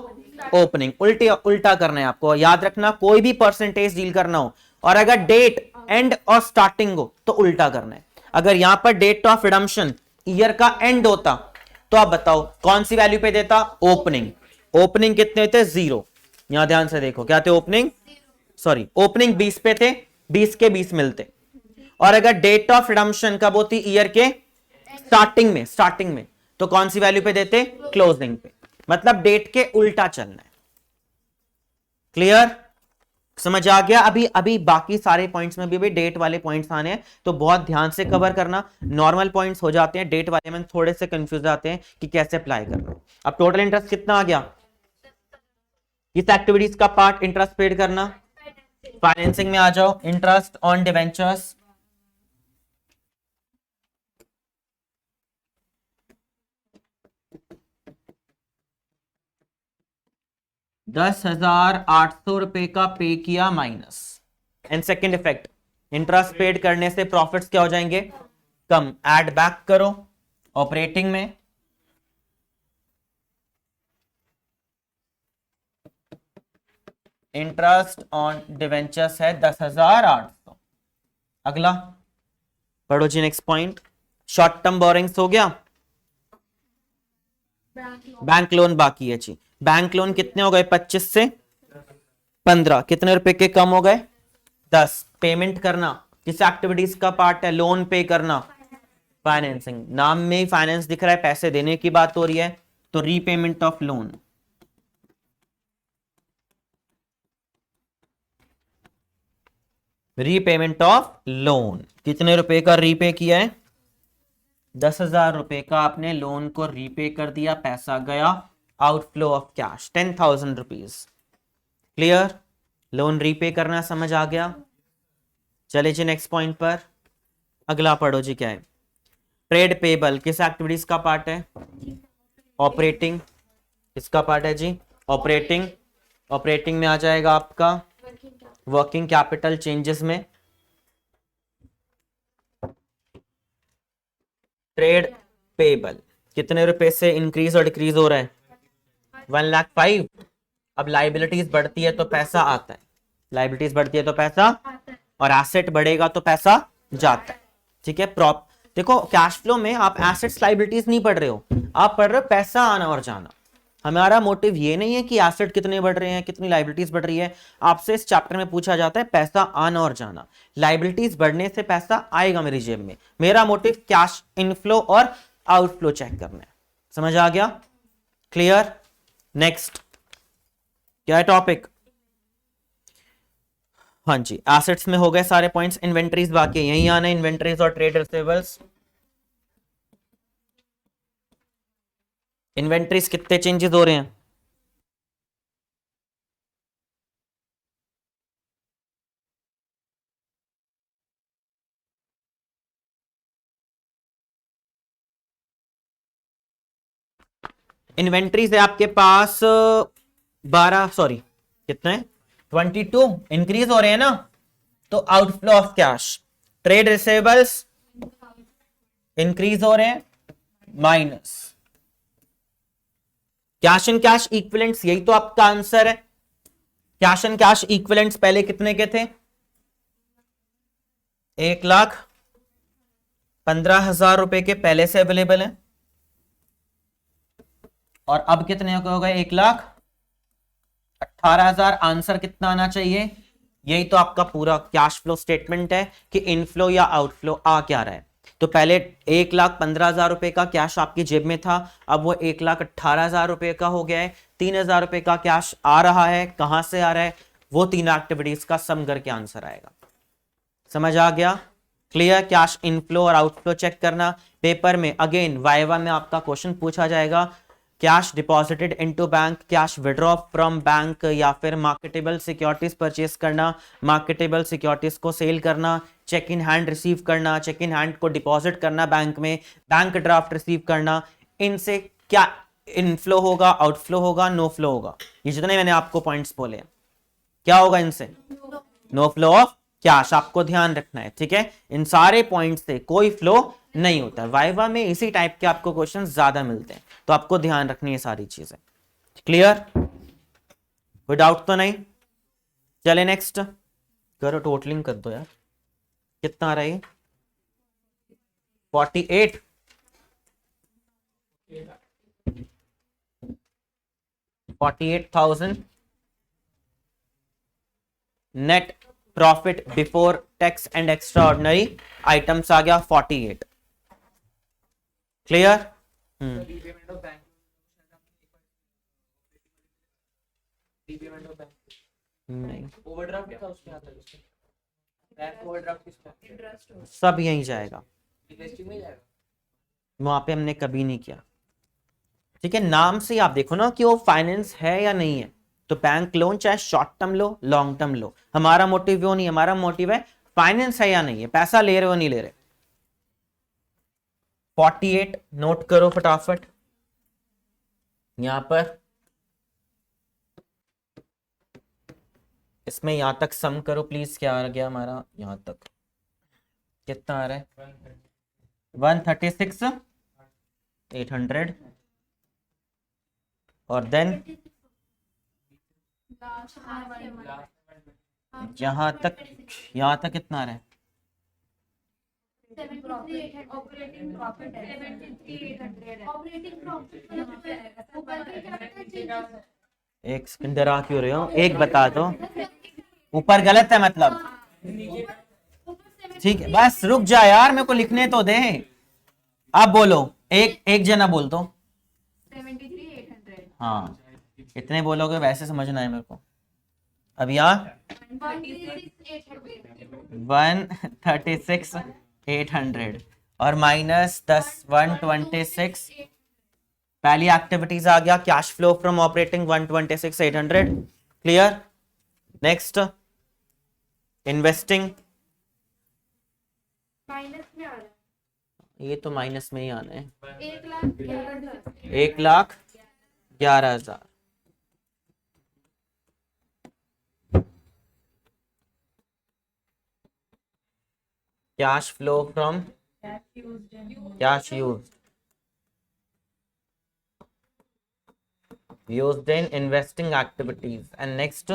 ओपनिंग। उल्टा करना है आपको। याद रखना, कोई भी परसेंटेज डील करना हो, और अगर डेट एंड और स्टार्टिंग हो तो उल्टा करना है। अगर यहां पर डेट ऑफ रिडम्पशन ईयर का एंड होता, तो आप बताओ कौन सी वैल्यू पे देता? ओपनिंग। ओपनिंग कितने थे? 0। यहां ध्यान से देखो, क्या थे ओपनिंग? सॉरी, ओपनिंग 20 पे थे, 20 के 20 मिलते। और अगर डेट ऑफ रिडम्पशन कब होती? ईयर के स्टार्टिंग में, तो कौन सी वैल्यू पे देते? क्लोजिंग पे। मतलब डेट के उल्टा चलना है। क्लियर? समझ आ गया? अभी बाकी सारे पॉइंट्स में भी डेट वाले पॉइंट्स आने हैं, तो बहुत ध्यान से कवर करना। नॉर्मल पॉइंट्स हो जाते हैं, डेट वाले में थोड़े से कंफ्यूज आते हैं कि कैसे अप्लाई करना। अब टोटल इंटरेस्ट कितना आ गया? इस एक्टिविटीज का पार्ट इंटरेस्ट पेड करना। फाइनेंसिंग में आ जाओ, इंटरेस्ट ऑन डिवेंचर्स। ₹10,800 का पे किया minus. And second effect, interest paid करने से प्रॉफिट्स क्या हो जाएंगे? कम। ऐड बैक करो ऑपरेटिंग में। इंटरेस्ट ऑन डिवेंचर्स है 10,800। अगला पढ़ो जी, next point. Short term borrowings हो गया, बैंक लोन बाकी है जी। बैंक लोन कितने हो गए? 25 से 15। कितने रुपए के कम हो गए? 10। पेमेंट करना किस एक्टिविटीज का पार्ट है? लोन पे करना, फाइनेंसिंग। नाम में ही फाइनेंस दिख रहा है, पैसे देने की बात हो रही है, तो repayment of loan. Repayment of loan, कितने रुपए का रीपे किया है? 10,000 रुपए का आपने लोन को रीपे कर दिया, पैसा गया, outflow of cash 10,000 rupees. Clear? Loan repay करना समझ आ गया? चले जी नेक्स्ट पॉइंट पर। अगला पढ़ो जी, क्या है? ट्रेड पेबल किस एक्टिविटीज का पार्ट है? ऑपरेटिंग। किसका पार्ट है जी? ऑपरेटिंग। ऑपरेटिंग में आ जाएगा आपका वर्किंग कैपिटल चेंजेस में। ट्रेड पेबल कितने रुपए से इंक्रीज और डिक्रीज हो रहा है? 1,05,000। अब लाइबिलिटीज बढ़ती है तो पैसा आता है, लाइबिलिटीज बढ़ती है तो पैसा, और एसेट बढ़ेगा तो पैसा जाता है। ठीक है, प्रॉप देखो कैश फ्लो में आप एसेट्स लाइबिलिटीज नहीं पढ़ रहे हो, आप पढ़ रहे हो पैसा आना और जाना। हमारा मोटिव ये नहीं है कि एसेट कितने बढ़ रहे हैं, कितनी लाइबिलिटीज बढ़ रही है। आपसे इस चैप्टर में पूछा जाता है पैसा आना और जाना, लाइबिलिटीज बढ़ने से पैसा आएगा मेरी जेब में। मेरा मोटिव कैश इनफ्लो और आउटफ्लो चेक करना है। समझ आ गया? क्लियर? नेक्स्ट क्या है टॉपिक? हाँ जी, एसेट्स में हो गए सारे पॉइंट्स। इन्वेंटरीज बाकी है, यही आना है इन्वेंटरीज और ट्रेड रिसीवेबल्स। इन्वेंटरीज कितने चेंजेस हो रहे हैं? इन्वेंटरीज है आपके पास 12, सॉरी कितने, 22 इंक्रीज हो रहे हैं ना, तो outflow of cash. Trade receivables increase हो रहे हैं, minus cash and cash equivalents. यही तो आपका आंसर है। कैश एंड कैश इक्विवेलेंट्स पहले कितने के थे? 1,15,000 रुपए के पहले से अवेलेबल है, और अब कितने हो गए? 1,18,000। आंसर कितना आना चाहिए? यही तो आपका पूरा कैश फ्लो स्टेटमेंट है कि इनफ्लो या आउटफ्लो आ क्या रहा है। तो पहले 1,15,000 रुपए का कैश आपकी जेब में था, अब वो 1,18,000 रुपए का हो गया है। 3,000 रुपए का कैश आ रहा है, कहां से आ रहा है? वो तीन एक्टिविटीज का सम करके आंसर आएगा। समझ आ गया? क्लियर? कैश इनफ्लो और आउटफ्लो चेक करना। पेपर में अगेन वाइवा में आपका क्वेश्चन पूछा जाएगा, cash deposited into bank, cash withdraw from bank, या फिर मार्केटेबल सिक्योरिटीज परचेस करना, मार्केटेबल सिक्योरिटीज को सेल करना, चेक इन हैंड रिसीव करना, चेक इन हैंड को डिपॉजिट करना बैंक में, बैंक ड्राफ्ट रिसीव करना। इनसे क्या इनफ्लो होगा, आउटफ्लो होगा, नो फ्लो होगा? ये जितने मैंने आपको पॉइंट्स बोले, क्या होगा इनसे? No flow of cash. आपको ध्यान रखना है, ठीक है? इन सारे पॉइंट से कोई फ्लो नहीं होता। वाइवा में इसी टाइप के आपको क्वेश्चन ज्यादा मिलते हैं, तो आपको ध्यान रखनी है सारी चीजें। क्लियर? कोई डाउट तो नहीं? चले नेक्स्ट करो, टोटलिंग कर दो यार। कितना आ रहा है? 48। 48,000 net profit before tax and extraordinary items आ गया 48। क्लियर? नहीं, ओवरड्राफ्ट था उसके आता है, बैंक ओवरड्राफ्ट किसका? सब यहीं जाएगा, इन्वेस्टिंग में जाएगा। वहां पे हमने कभी नहीं किया। ठीक है, नाम से ही आप देखो ना कि वो फाइनेंस है या नहीं है। तो बैंक लोन चाहे शॉर्ट टर्म लो, लॉन्ग टर्म लो, हमारा मोटिव वो नहीं, हमारा मोटिव है फाइनेंस है या नहीं है, पैसा ले रहे हो नहीं ले रहे। 48 नोट करो फटाफट यहां पर, इसमें यहां तक सम करो प्लीज। क्या आ गया हमारा यहां तक? कितना आ रहा है? 136,800। और देन यहां तक कितना आ रहा है? ऑपरेटिंग प्रॉफिट है 73,800 ऑपरेटिंग प्रॉफिट। एक सेकंड, डरा क्यों रहे हो? एक बता दो, ऊपर गलत है मतलब। ठीक है, बस रुक जा यार, मेरे को लिखने तो दे। आप बोलो, एक जना बोल दो। 73,800। हाँ, इतने बोलोगे वैसे समझना है मेरे को। अब यहाँ 136,800 और माइनस 126। पहली एक्टिविटीज आ गया cash flow from operating 126,800। Clear? Next investing minus में आ रहा ये तो माइनस में ही आना है। है 1,11,000 1,11,000। Cash flow from cash used in investing activities and next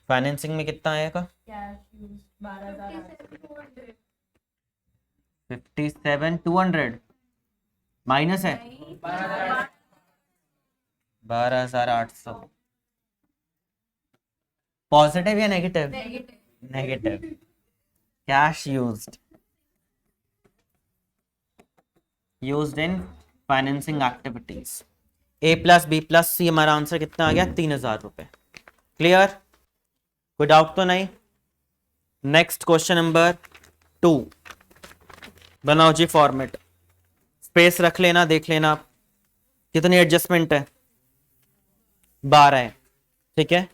financing में कितना आएगा? 57,200 माइनस है 12,800। पॉजिटिव या negative? Negative. Cash used in financing activities. A plus b plus c हमारा आंसर कितना आ गया? 3,000 रुपए। क्लियर? कोई डाउट तो नहीं? नेक्स्ट क्वेश्चन नंबर 2 बनाओ जी फॉर्मेट। स्पेस रख लेना, देख लेना आप कितनी एडजस्टमेंट है। 12 है, ठीक है।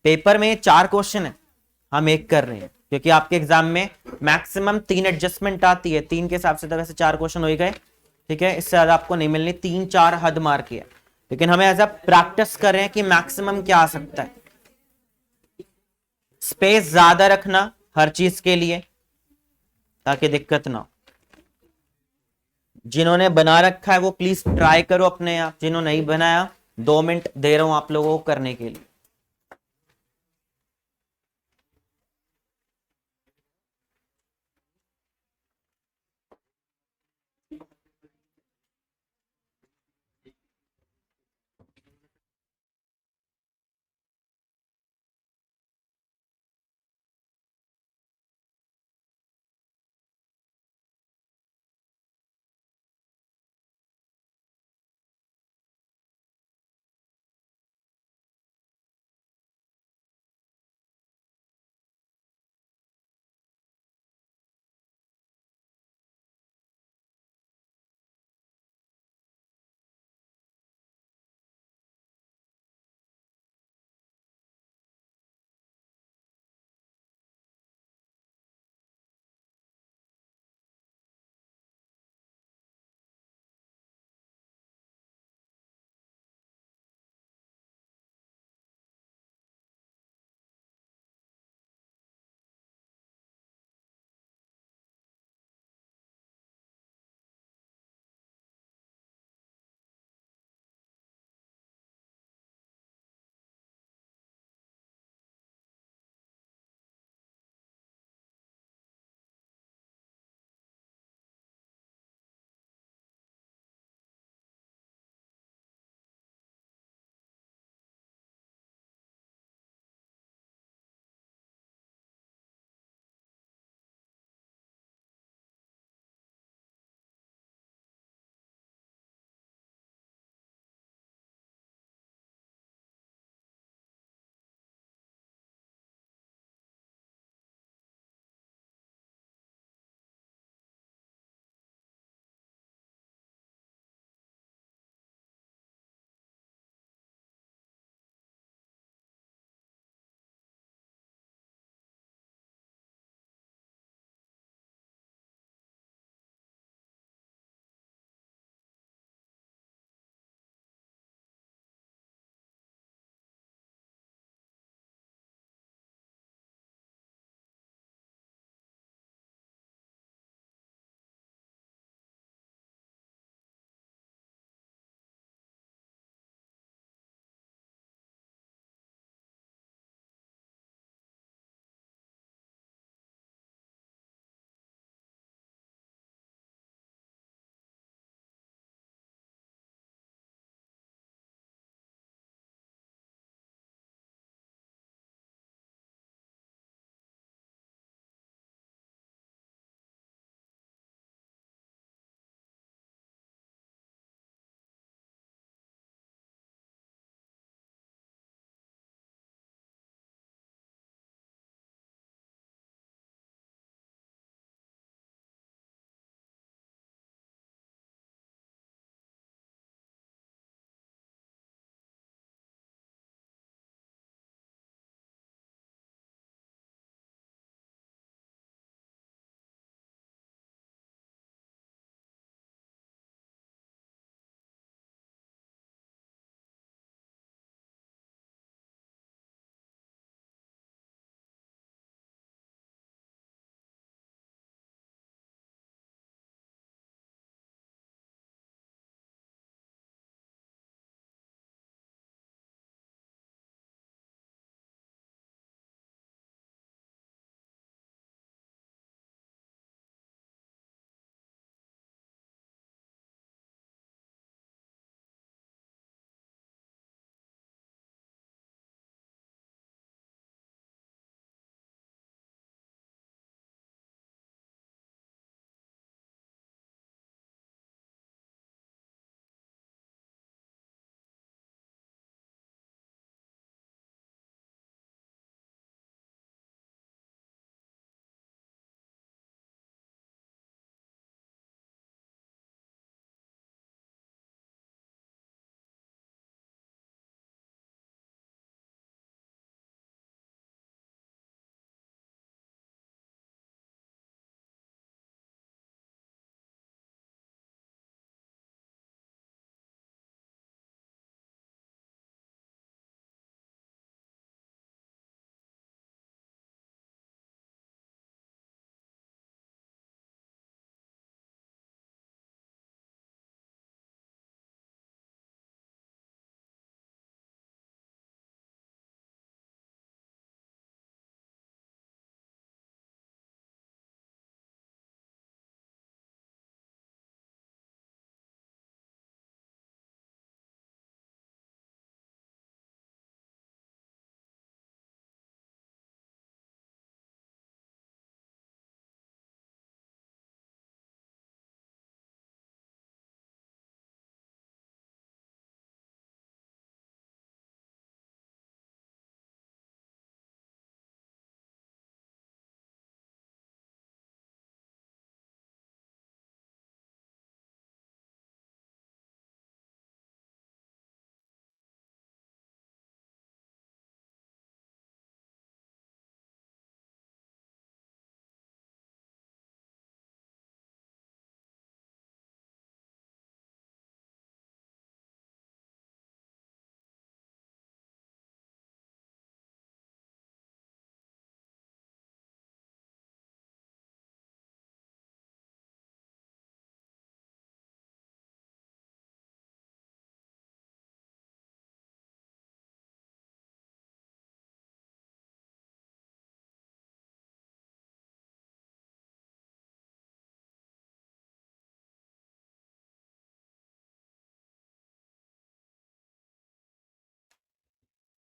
पेपर में 4 क्वेश्चन है, हम एक कर रहे हैं क्योंकि आपके एग्जाम में मैक्सिमम 3 एडजस्टमेंट आती है। 3 के हिसाब से तो वैसे 4 क्वेश्चन हो ही गए, ठीक है। इससे ज्यादा आपको नहीं मिलनी, 3-4 हद मार की है, लेकिन हमें एज अ प्रैक्टिस कर रहे हैं कि मैक्सिमम क्या आ सकता है। स्पेस ज्यादा रखना हर चीज के लिए ताकि दिक्कत ना हो। जिन्होंने बना रखा है वो प्लीज ट्राई करो अपने आप, जिन्होंने नहीं बनाया 2 मिनट दे रहा हूं आप लोगों को करने के लिए।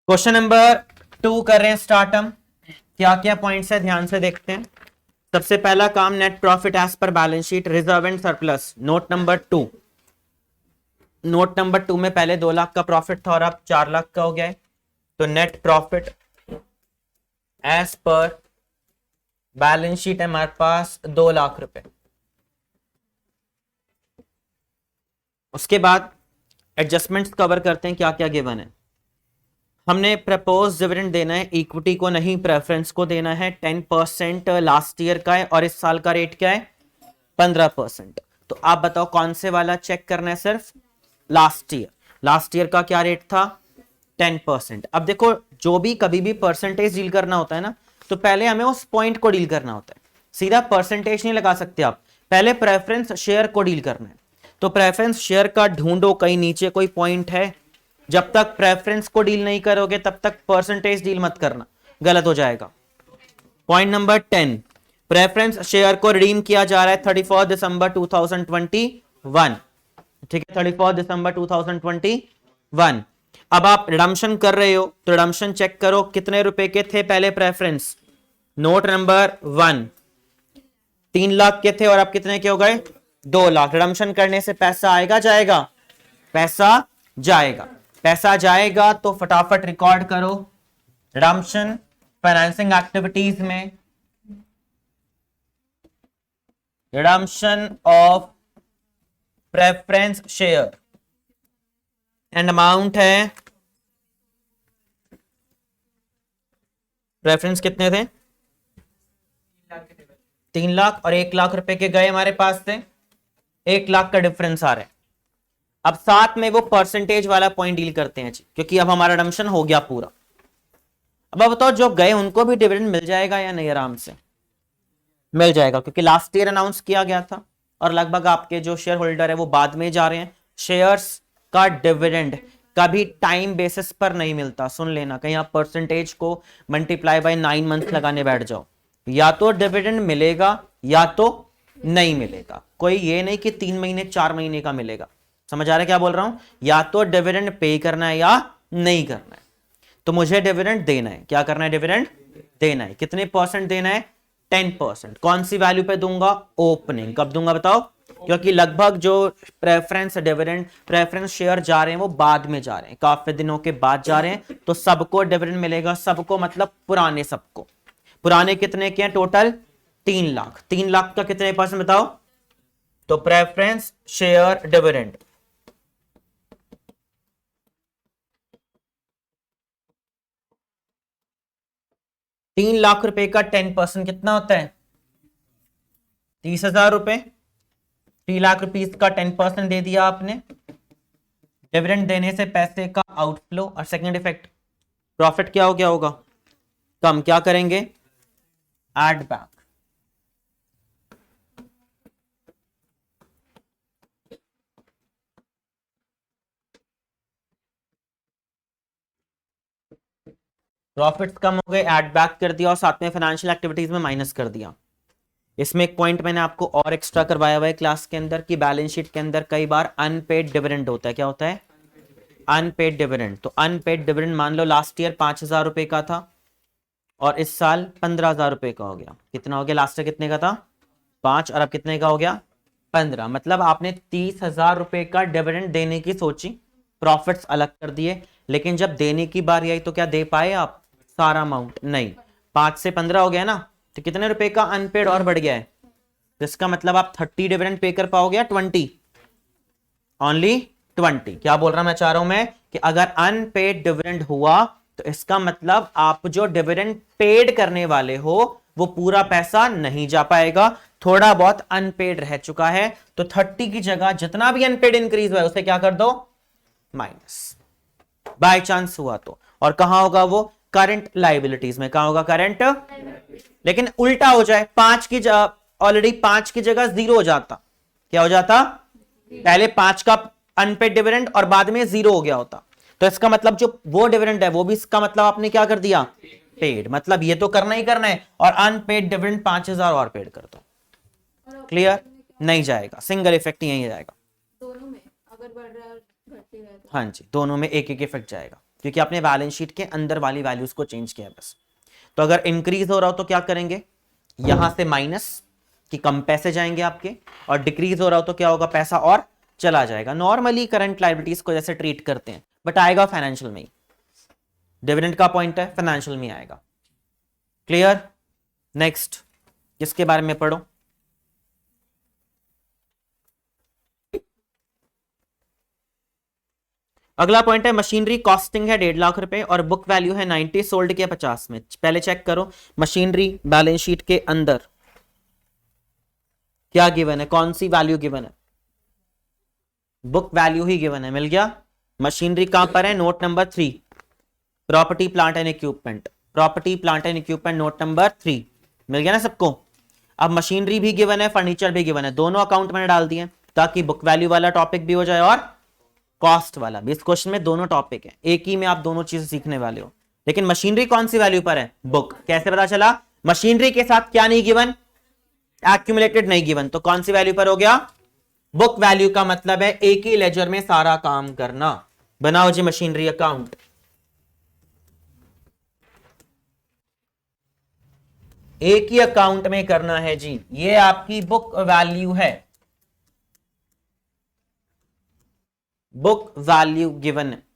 क्वेश्चन नंबर 2 कर रहे हैं स्टार्ट हम। क्या क्या पॉइंट्स है ध्यान से देखते हैं। सबसे पहला काम net profit as per balance sheet reserve and surplus. Note number 2, note number 2 में पहले 2 लाख का प्रॉफिट था और अब 4 लाख का हो गया है। तो net profit as per balance sheet है हमारे पास 2 लाख रुपए। उसके बाद एडजस्टमेंट्स कवर करते हैं क्या क्या गिवन है। हमने प्रपोज डिविडेंड देना है, इक्विटी को नहीं प्रेफरेंस को देना है। 10% लास्ट ईयर का है और इस साल का रेट क्या है 15%। तो आप बताओ कौन से वाला चेक करना है, सिर्फ लास्ट ईयर का क्या रेट था 10%। अब देखो जो भी कभी भी परसेंटेज डील करना होता है ना, तो पहले हमें उस पॉइंट को डील करना होता है, सीधा परसेंटेज नहीं लगा सकते आप, पहले प्रेफरेंस शेयर को डील करना है। तो प्रेफरेंस शेयर का ढूंढो, कहीं नीचे कोई पॉइंट है। जब तक प्रेफरेंस को डील नहीं करोगे तब तक परसेंटेज डील मत करना, गलत हो जाएगा। पॉइंट नंबर 10, प्रेफरेंस शेयर को रिडीम किया जा रहा है 31 दिसंबर 2021। ठीक है, 31 दिसंबर 2021। अब आप रिडम्पशन कर रहे हो तो रिडम्पशन चेक करो कितने रुपए के थे पहले प्रेफरेंस। नोट नंबर 1, 3 लाख के थे और अब कितने के हो गए 2 लाख। रिडम्पशन करने से पैसा आएगा जाएगा, पैसा जाएगा। पैसा जाएगा तो फटाफट रिकॉर्ड करो रिडम्पशन फाइनेंसिंग एक्टिविटीज में, redemption of preference share and amount है, प्रेफरेंस कितने थे 3 लाख और 1 लाख रुपए के गए हमारे पास से, 1 लाख का डिफरेंस आ रहा है। अब साथ में वो परसेंटेज वाला पॉइंट डील करते हैं जी, क्योंकि अब हमारा रिडम्पशन हो गया पूरा। अब आप बताओ जो गए उनको भी डिविडेंड मिल जाएगा या नहीं, आराम से मिल जाएगा क्योंकि लास्ट ईयर अनाउंस किया गया था और लगभग आपके जो शेयर होल्डर है वो बाद में जा रहे हैं। शेयर्स का डिविडेंड कभी टाइम बेसिस पर नहीं मिलता, सुन लेना, कहीं आप परसेंटेज को मल्टीप्लाई बाय 9 मंथ लगाने बैठ जाओ। या तो डिविडेंड मिलेगा या तो नहीं मिलेगा, कोई ये नहीं कि 3 महीने 4 महीने का मिलेगा। समझ आ रहा है क्या बोल रहा हूं, या तो डिविडेंड पे करना है या नहीं करना है। तो मुझे डिविडेंड देना है, क्या करना है डिविडेंड देना है। कितने परसेंट देना है 10%। कौन सी वैल्यू पे दूंगा, ओपनिंग। कब दूंगा बताओ, क्योंकि लगभग जो प्रेफरेंस डिविडेंड प्रेफरेंस शेयर जा रहे हैं वो बाद में जा रहे हैं, काफी दिनों के बाद जा रहे हैं, तो सबको डिविडेंड मिलेगा। सबको मतलब पुराने सबको। पुराने कितने के हैं टोटल 3 लाख। 3 लाख का कितने परसेंट बताओ, तो प्रेफरेंस शेयर डिविडेंड 3 लाख रुपए का 10% कितना होता है 30,000 रुपए। 3 लाख रुपीस का 10% दे दिया आपने। डिविडेंड देने से पैसे का आउटफ्लो और सेकंड इफेक्ट प्रॉफिट क्या हो गया होगा कम। क्या करेंगे, एड बैक। प्रॉफिट्स कम हो गए, एड बैक कर दिया और साथ में फाइनेंशियल एक्टिविटीज में माइनस कर दिया। इसमें एक पॉइंट मैंने आपको और एक्स्ट्रा करवाया हुआ है क्लास के अंदर कि बैलेंस शीट के अंदर कई बार अनपेड डिविडेंड होता है। क्या होता है, अनपेड डिविडेंड। तो अनपेड डिविडेंड मान लो लास्ट ईयर 5,000 रुपए का था और इस साल 15,000 रुपए का हो गया। कितना हो गया, लास्ट ईयर कितने का था 5 और अब कितने का हो गया 15। मतलब आपने 30,000 रुपए का डिविडेंड देने की सोची, प्रॉफिट्स अलग कर दिए, लेकिन जब देने की बारी आई तो क्या दे पाए आप सारा अमाउंट, नहीं। 5 से 15 हो गया ना, तो कितने रुपए का अनपेड और बढ़ गया है। तो इसका मतलब आप 30 डिविडेंड पे कर पाओगे, 20 ओनली 20। क्या बोल रहा मैं चाह रहा हूं मैं कि अगर अनपेड डिविडेंड हुआ तो इसका मतलब आप जो डिविडेंड पेड करने वाले हो वो पूरा पैसा नहीं जा पाएगा, थोड़ा बहुत अनपेड रह चुका है। तो 30 की जगह जितना भी अनपेड इंक्रीज हुआ है उसे क्या कर दो माइनस, बाय चांस हुआ तो। और कहां होगा वो, करंट लाइबिलिटीज में। कहां होगा, करंट। लेकिन उल्टा हो जाए, 5 की ऑलरेडी 5 की जगह 0 हो जाता, क्या हो जाता, पहले 5 का अनपेड डिविडेंड और बाद में 0 हो गया होता। तो इसका मतलब जो वो डिविडेंड है वो भी इसका मतलब आपने क्या कर दिया पेड। मतलब ये तो करना ही करना है और अनपेड डिविडेंड 5,000 और पेड कर दो। क्लियर, नहीं जाएगा, सिंगल इफेक्ट यही जाएगा दोनों में अगर बढ़ रहा है घटते रहे तो। हाँ जी, दोनों में एक एक इफेक्ट जाएगा। क्योंकि आपने बैलेंस शीट के अंदर वाली वैल्यूज को चेंज किया है बस। तो अगर इंक्रीज हो रहा हो तो क्या करेंगे, यहां से माइनस कि कम पैसे जाएंगे आपके, और डिक्रीज हो रहा हो तो क्या होगा, पैसा और चला जाएगा। नॉर्मली करंट लायबिलिटीज को जैसे ट्रीट करते हैं, बट आएगा फाइनेंशियल में ही। डिविडेंड का पॉइंट है, फाइनेंशियल में आएगा। क्लियर। नेक्स्ट किसके बारे में पढ़ो, अगला पॉइंट है मशीनरी कॉस्टिंग है 1.5 लाख रुपए और बुक वैल्यू है 90, सोल्ड किया 50 में। पहले चेक करो मशीनरी बैलेंस शीट के अंदर क्या गिवन है, कौन सी वैल्यू गिवन है, बुक वैल्यू ही गिवन है, मिल गया। मशीनरी कहां पर है, note number 3, property plant and equipment, property plant and equipment note number 3, मिल गया ना सबको। अब मशीनरी भी गिवन है, फर्नीचर भी गिवन है, दोनों अकाउंट मैंने डाल दिए ताकि बुक वैल्यू वाला टॉपिक भी हो जाए और कॉस्ट वाला भी। इस क्वेश्चन में दोनों टॉपिक है, एक ही में आप दोनों चीजें सीखने वाले हो। लेकिन मशीनरी कौन सी वैल्यू पर है, बुक। कैसे पता चला, मशीनरी के साथ क्या नहीं गिवन, एक्यूमुलेटेड नहीं गिवन, तो कौन सी वैल्यू पर हो गया, बुक वैल्यू। का मतलब है एक ही लेजर में सारा काम करना। बनाओ जी मशीनरी अकाउंट, एक ही अकाउंट में करना है जी। ये आपकी बुक वैल्यू है, बुक वैल्यू गिवन है।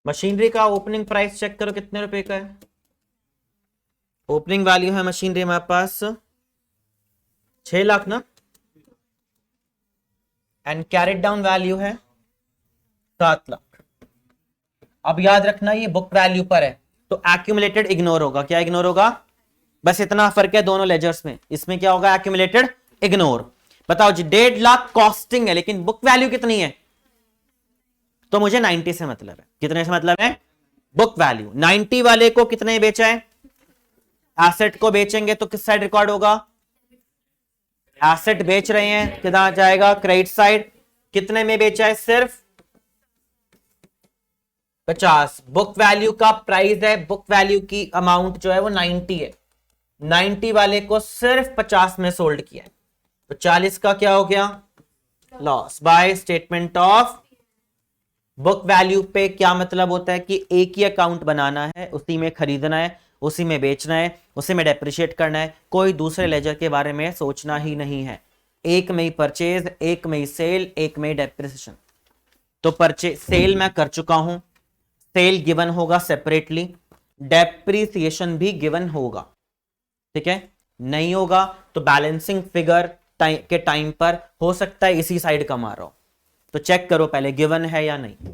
मशीनरी का ओपनिंग प्राइस चेक करो कितने रुपए का है। ओपनिंग वैल्यू है मशीनरी हमारे पास 6 लाख ना, एंड कैरेट डाउन वैल्यू है 7 लाख। अब याद रखना ये बुक वैल्यू पर है तो एक्यूमुलेटेड इग्नोर होगा। क्या इग्नोर होगा, बस इतना फर्क है दोनों लेजर्स में। इसमें क्या होगा, एक्यूमुलेटेड इग्नोर। बताओ जी 1.5 लाख कॉस्टिंग है लेकिन बुक वैल्यू कितनी है, तो मुझे 90 से मतलब है। कितने से मतलब है, बुक वैल्यू। 90 वाले को कितने बेचा है, एसेट को बेचेंगे तो किस साइड रिकॉर्ड होगा, एसेट बेच रहे हैं, कितना जाएगा, क्रेडिट साइड। कितने में बेचा है, सिर्फ 50। बुक वैल्यू का प्राइस है, बुक वैल्यू की अमाउंट जो है वो 90 है, 90 वाले को सिर्फ 50 में सोल्ड किया है, तो 40 का क्या हो गया, loss. By statement of book value पे क्या मतलब होता है कि एक ही अकाउंट बनाना है, उसी में खरीदना है, उसी में बेचना है, उसी में डेप्रिशिएट करना है, कोई दूसरे लेजर के बारे में सोचना ही नहीं है। एक में ही परचेज, एक में ही सेल, एक में ही डेप्रिसिएशन। तो परचेज सेल मैं कर चुका हूं, सेल गिवन होगा सेपरेटली, डेप्रिसिएशन भी गिवन होगा, ठीक है। नहीं होगा तो बैलेंसिंग फिगर के टाइम पर हो सकता है इसी साइड का मारो, तो चेक करो पहले गिवन है या नहीं।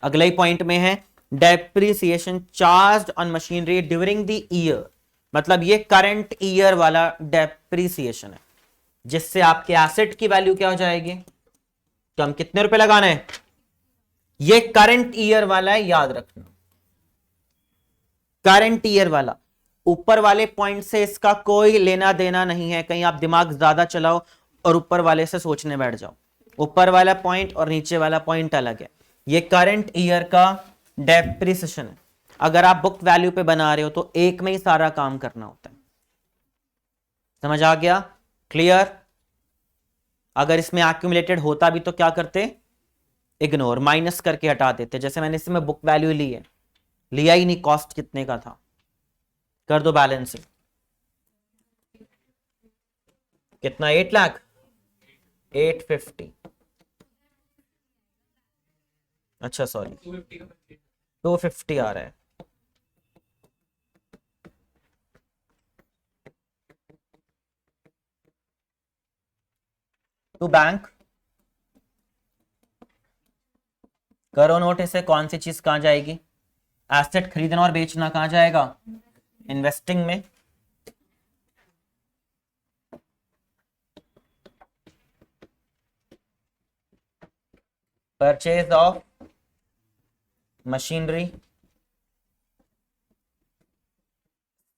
अगले ही पॉइंट में है depreciation charged on machinery during the year, मतलब ये करंट ईयर वाला डेप्रिसिएशन है, जिससे आपके एसेट की वैल्यू क्या हो जाएगी, तो हम कितने रुपए लगाना है, ये करंट ईयर वाला है, याद रखना करंट ईयर वाला। ऊपर वाले पॉइंट से इसका कोई लेना देना नहीं है, कहीं आप दिमाग ज्यादा चलाओ और ऊपर वाले से सोचने बैठ जाओ। ऊपर वाला पॉइंट और नीचे वाला पॉइंट अलग है, ये करंट ईयर का डेप्रिसिएशन है। अगर आप बुक वैल्यू पे बना रहे हो तो एक में ही सारा काम करना होता है, समझ आ गया, क्लियर। अगर इसमें एक्यूमुलेटेड होता भी तो क्या करते, इग्नोर, माइनस करके हटा देते। जैसे मैंने इसमें बुक वैल्यू ली है, लिया ही नहीं, कॉस्ट कितने का था, कर दो बैलेंसिंग, कितना 8 लाख 850, अच्छा सॉरी 250 आ रहा है। टू बैंक, करो नोट इसे, कौन सी चीज कहां जाएगी, एसेट खरीदना और बेचना कहां जाएगा, इन्वेस्टिंग में। Purchase of machinery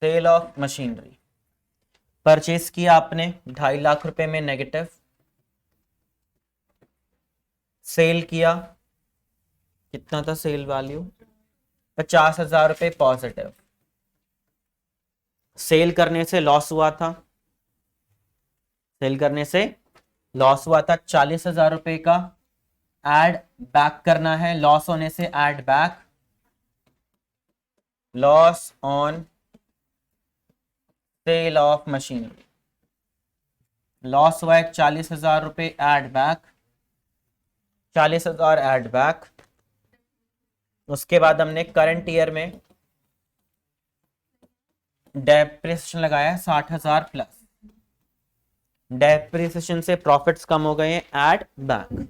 sale of machinery, purchase किया आपने 2.5 लाख रुपए में नेगेटिव, सेल किया, कितना था सेल वैल्यू, 50,000 रुपए पॉजिटिव, सेल करने से लॉस हुआ था, सेल करने से लॉस हुआ था 40,000 रुपए का, ऐड बैक करना है, लॉस होने से add back, loss on sale of machinery, loss हुआ है 40,000 रुपए, ऐड बैक, 40,000 ऐड बैक। उसके बाद हमने करंट ईयर में डेप्रिसिएशन लगाया 60,000 प्लस, डेप्रिसिएशन से प्रॉफिट्स कम हो गए हैं, ऐड बैक।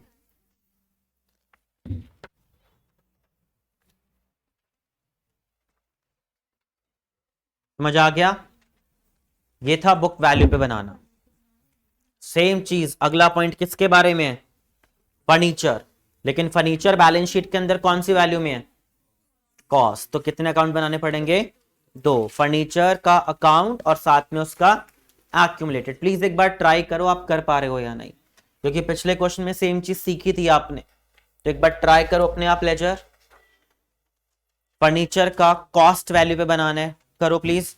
समझ आ गया? ये था बुक वैल्यू पे बनाना। सेम चीज अगला पॉइंट किसके बारे में है? फर्नीचर, लेकिन फर्नीचर बैलेंस शीट के अंदर कौन सी वैल्यू में है? कॉस्ट। तो कितने अकाउंट बनाने पड़ेंगे? 2, फर्नीचर का अकाउंट और साथ में उसका एक्यूमुलेटेड। प्लीज एक बार ट्राई करो आप कर पा रहे हो या नहीं, क्योंकि पिछले क्वेश्चन में सेम चीज सीखी थी आपने। तो एक बार ट्राई करो अपने आप लेजर, फर्नीचर का कॉस्ट वैल्यू पे बनाना है, करो प्लीज।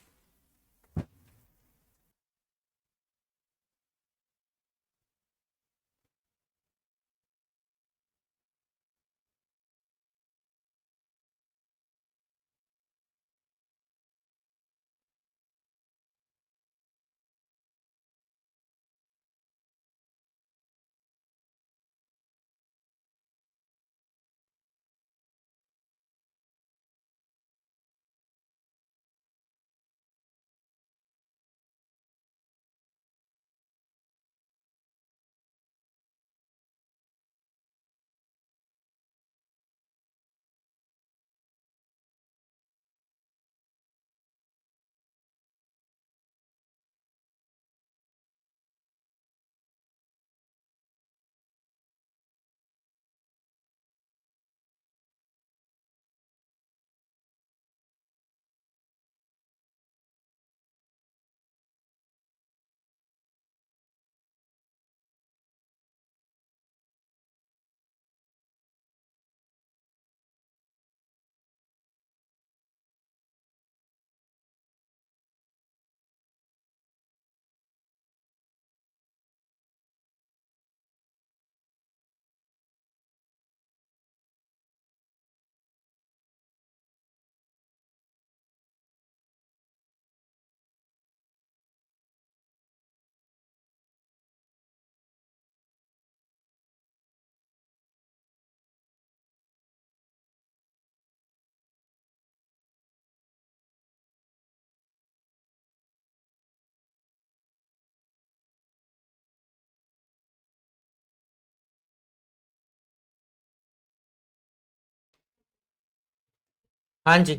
हाँ जी,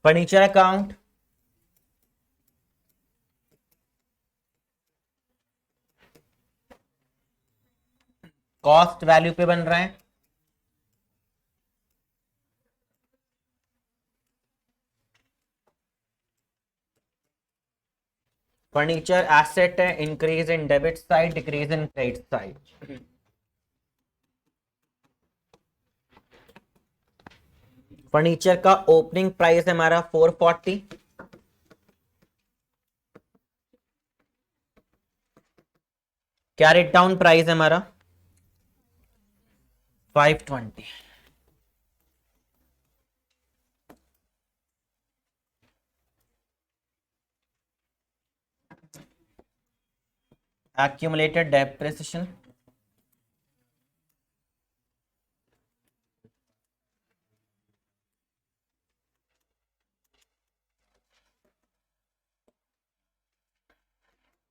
फर्नीचर अकाउंट, कॉस्ट वैल्यू पे बन रहा है, फर्नीचर एसेट है, increase in debit side, decrease in credit side. Furniture का ओपनिंग प्राइस है हमारा 440, कैरेट डाउन प्राइस है हमारा 520। accumulated depreciation,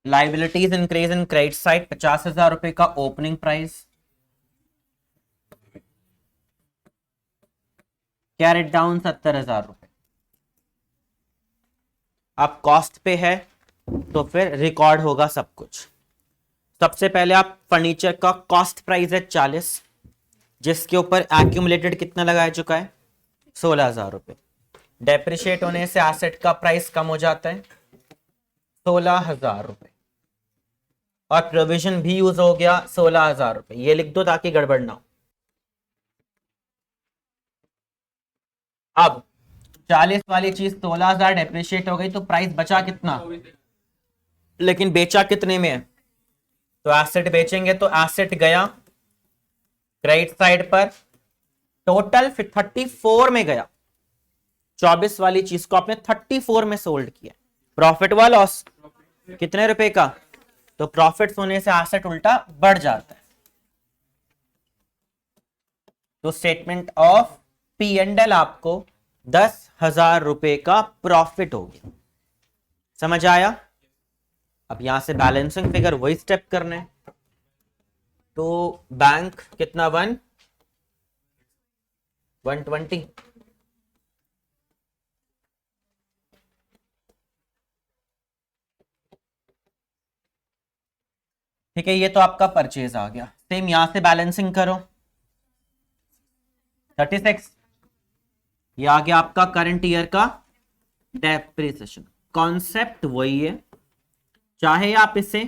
liabilities increase in credit side 50,000 रुपए का ओपनिंग प्राइस, कैरेट डाउन 70,000 रुपए। अब कॉस्ट पे है तो फिर रिकॉर्ड होगा सब कुछ। सबसे पहले आप फर्नीचर का कॉस्ट प्राइस है 40, जिसके ऊपर एक्यूमुलेटेड कितना लगाया चुका है? 16,000 रुपए, डेप्रिशिएट होने से एसेट का प्राइस कम हो जाता है 16,000 रुपए, और प्रोविजन भी यूज हो गया 16,000 रुपए। ये लिख दो ताकि गड़बड़ ना हो। अब 40 वाली चीज 16,000 डेप्रिशिएट हो गई, तो प्राइस बचा कितना, लेकिन बेचा कितने में है, तो एसेट बेचेंगे तो एसेट गया क्रेडिट साइड पर, टोटल 34 में गया। 24 वाली चीज को आपने 34 में सोल्ड किया। प्रॉफिट व लॉस कितने रुपए का, तो प्रॉफिट होने से एसेट उल्टा बढ़ जाता है। तो statement of P and L आपको 10,000 रुपए का प्रॉफिट हो गया। समझ आया। अब यहां से बैलेंसिंग फिगर वही स्टेप करने, तो बैंक कितना 120, ठीक है। ये तो आपका परचेज आ गया। सेम यहां से बैलेंसिंग करो 36, ये आ गया आपका करंट ईयर का डेप्रिसिएशन। कॉन्सेप्ट वही है, चाहे आप इसे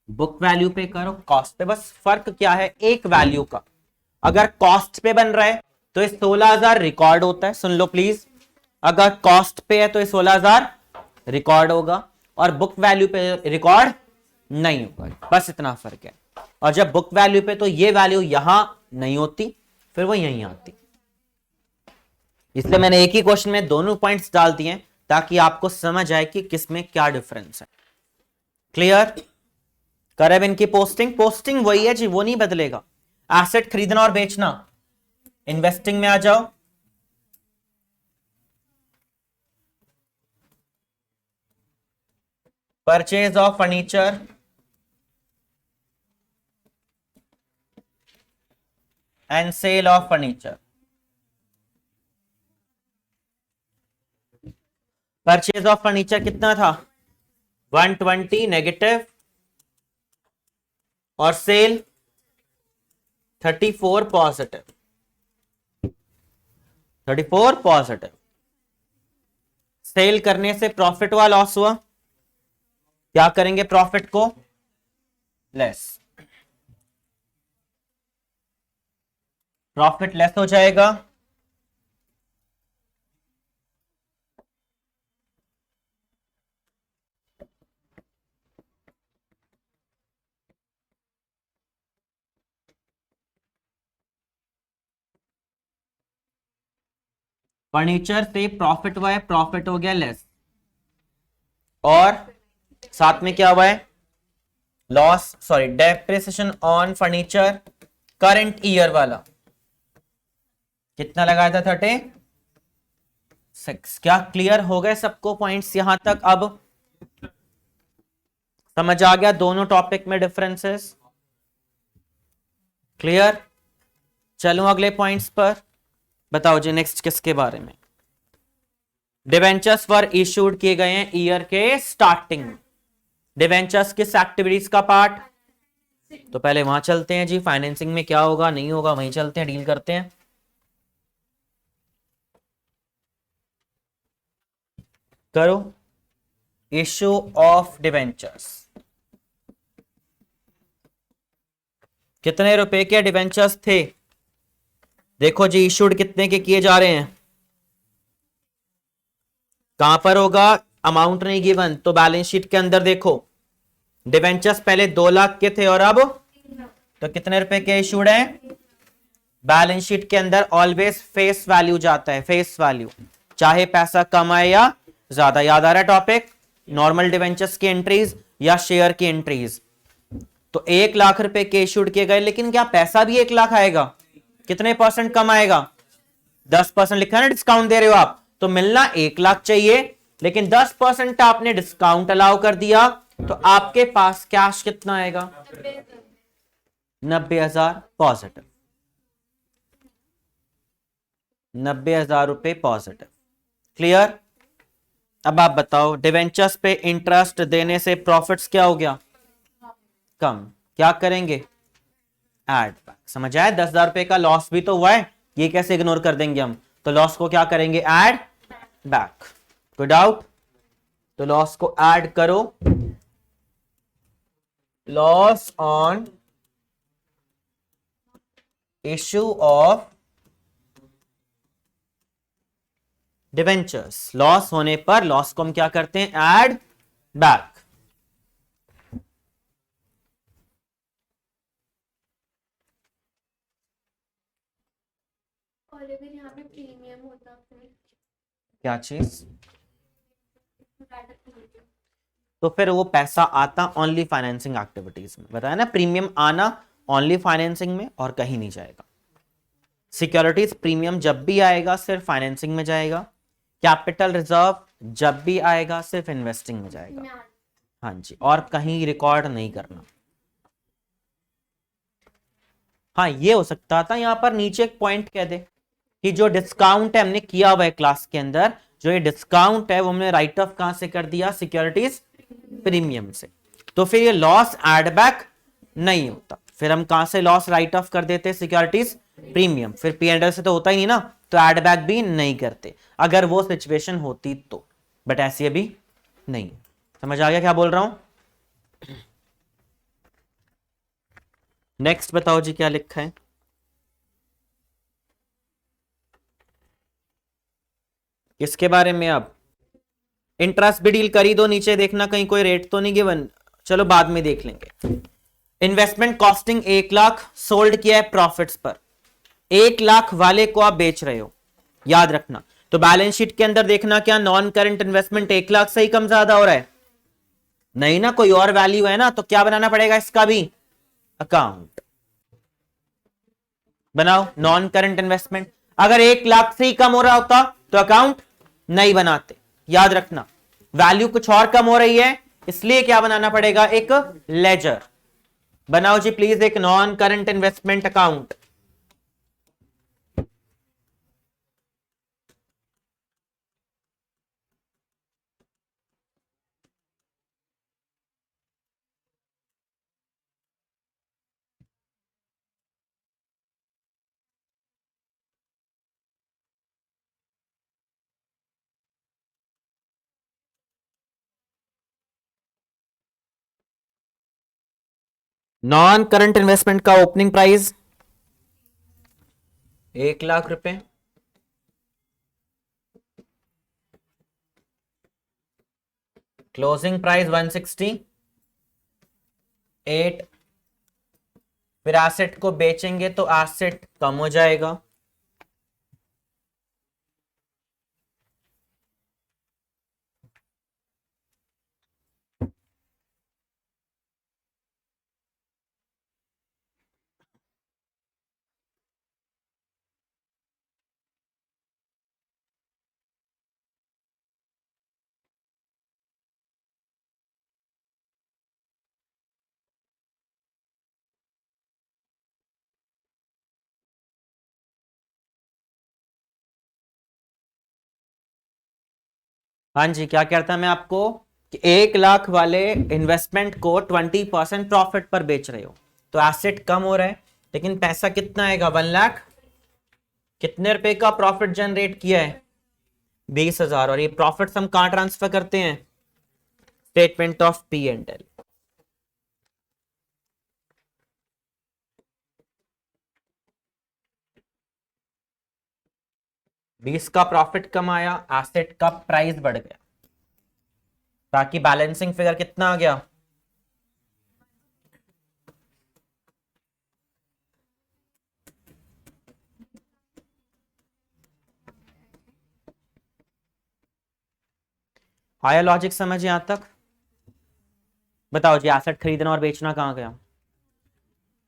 बुक वैल्यू पे करो, कॉस्ट पे, बस फर्क क्या है एक वैल्यू का। अगर कॉस्ट पे बन रहा है तो ये 16,000 रिकॉर्ड होता है, सुन लो प्लीज। अगर कॉस्ट पे है तो ये 16,000 रिकॉर्ड होगा, और बुक वैल्यू पे रिकॉर्ड नहीं होगा, बस इतना फर्क है। और जब बुक वैल्यू पे तो ये वैल्यू यहां नहीं होती, फिर वो यहीं आती। इसलिए मैंने एक ही क्वेश्चन में दोनों पॉइंट्स डाल दिए ताकि आपको समझ आए कि किसमें क्या डिफरेंस है। क्लियर। करें इनकी पोस्टिंग वही है जी, वो नहीं बदलेगा। एसेट खरीदना और बेचना, इन्वेस्टिंग में आ जाओ। Purchase of furniture, and sale of furniture. Purchase of furniture कितना था 120 नेगेटिव, और सेल 34 पॉजिटिव, 34 पॉजिटिव। सेल करने से प्रॉफिट हुआ लॉस हुआ, क्या करेंगे प्रॉफिट को लेस, प्रॉफिट लेस हो जाएगा। फर्नीचर से प्रॉफिट हुआ है, प्रॉफिट हो गया लेस, और साथ में क्या हुआ है loss, sorry depreciation on furniture current year वाला कितना लगाया था 36। क्या क्लियर हो गए सबको पॉइंट्स यहां तक। अब समझ आ गया दोनों टॉपिक में डिफरेंसेस। क्लियर। चलो अगले पॉइंट्स पर। बताओ जी नेक्स्ट किसके बारे में। डिवेंचर्स वर इशूड किए गए हैं ईयर के स्टार्टिंग में। डिवेंचर्स किस एक्टिविटीज का पार्ट, तो पहले वहां चलते हैं जी। फाइनेंसिंग में क्या होगा नहीं होगा वहीं चलते हैं, डील करते हैं। करो इशू ऑफ डिवेंचर्स। कितने रुपए के डिवेंचर्स थे, देखो जी इशूड कितने के किए जा रहे हैं, कहां पर होगा, अमाउंट नहीं गिवन तो बैलेंस शीट के अंदर देखो। डिवेंचर्स पहले 2 लाख के थे और अब तो कितने रुपए के इशूड हैं। बैलेंस शीट के अंदर ऑलवेज फेस वैल्यू जाता है, फेस वैल्यू, चाहे पैसा कम आए या ज्यादा। याद आ रहा है टॉपिक, नॉर्मल डिवेंचर्स की एंट्रीज या शेयर की एंट्रीज। तो 1 लाख रुपए के इशूड किए गए, लेकिन क्या पैसा भी 1 लाख आएगा, कितने परसेंट कम आएगा, 10% लिखा है ना, डिस्काउंट दे रहे हो आप, तो मिलना 1 लाख चाहिए, लेकिन 10% आपने डिस्काउंट अलाउ कर दिया, तो आपके पास कैश कितना आएगा 90,000 पॉजिटिव, 90,000 रुपए पॉजिटिव। क्लियर। अब आप बताओ डिवेंचर्स पे इंटरेस्ट देने से प्रॉफिट्स क्या हो गया कम, क्या करेंगे ऐड बैक। समझ आया। 10,000 रुपए का लॉस भी तो हुआ है, ये कैसे इग्नोर कर देंगे हम, तो लॉस को क्या करेंगे ऐड बैक। कोई डाउट? तो लॉस को ऐड करो, loss on issue of debentures, loss होने पर लॉस को हम क्या करते हैं, ऐड बैक। और अगर यहाँ पे प्रीमियम होता फिर क्या चीज? rather premium। तो फिर वो पैसा आता ओनली फाइनेंसिंग एक्टिविटीज में, बताया ना, प्रीमियम आना ओनली फाइनेंसिंग में और कहीं नहीं जाएगा। सिक्योरिटीज प्रीमियम जब भी आएगा सिर्फ फाइनेंसिंग में जाएगा, कैपिटल रिजर्व जब भी आएगा सिर्फ इन्वेस्टिंग में जाएगा। में आ- हाँ जी, और कहीं रिकॉर्ड नहीं करना। हाँ, ये हो सकता था यहां पर नीचे एक पॉइंट कह दे कि जो डिस्काउंट है हमने किया हुआ है क्लास के अंदर, जो ये डिस्काउंट है वो हमने राइट ऑफ कहां से कर दिया, सिक्योरिटीज प्रीमियम से। तो फिर ये लॉस एड बैक नहीं होता, फिर हम कहां से लॉस राइट ऑफ कर देते, सिक्योरिटीज प्रीमियम, फिर पी एंड एल से तो होता ही नहीं ना, तो एड बैक भी नहीं करते अगर वो सिचुएशन होती तो, बट ऐसी अभी नहीं। समझ आ गया क्या बोल रहा हूं? नेक्स्ट बताओ जी क्या लिखा है। किसके बारे में? अब इंटरेस्ट भी डील करी दो, नीचे देखना कहीं कोई रेट तो नहीं गिवन, चलो बाद में देख लेंगे। इन्वेस्टमेंट कॉस्टिंग 1,00,000 सोल्ड किया है प्रॉफिट्स पर, 1,00,000 वाले को आप बेच रहे हो, याद रखना। तो बैलेंस शीट के अंदर देखना क्या नॉन करंट इन्वेस्टमेंट 1,00,000 से ही कम ज्यादा हो रहा है? नहीं ना, कोई और वैल्यू है ना, तो क्या बनाना पड़ेगा इसका भी अकाउंट बनाओ, नॉन करंट इन्वेस्टमेंट। अगर 1,00,000 से ही कम हो रहा होता तो अकाउंट नहीं बनाते, याद रखना। वैल्यू कुछ और कम हो रही है इसलिए क्या बनाना पड़ेगा, एक लेजर बनाओ जी प्लीज, एक non current investment account. Non current investment का ओपनिंग प्राइस 1,00,000 रुपए, क्लोजिंग प्राइस 168, फिर एसेट को बेचेंगे तो एसेट कम हो जाएगा, हाँ जी। क्या कहता मैं आपको कि 1,00,000 वाले इन्वेस्टमेंट को 20% प्रॉफिट पर बेच रहे हो, तो एसेट कम हो रहा है लेकिन पैसा कितना आएगा, 1,00,000। कितने रुपए का प्रॉफिट जनरेट किया है, 20,000। और ये प्रॉफिट्स हम कहां ट्रांसफर करते हैं, statement of P and L. बीस का प्रॉफिट कम आया, एसेट का प्राइस बढ़ गया, ताकि बैलेंसिंग फिगर कितना आ गया, आया लॉजिक समझ यहां तक? बताओ जी, एसेट खरीदना और बेचना कहां गया,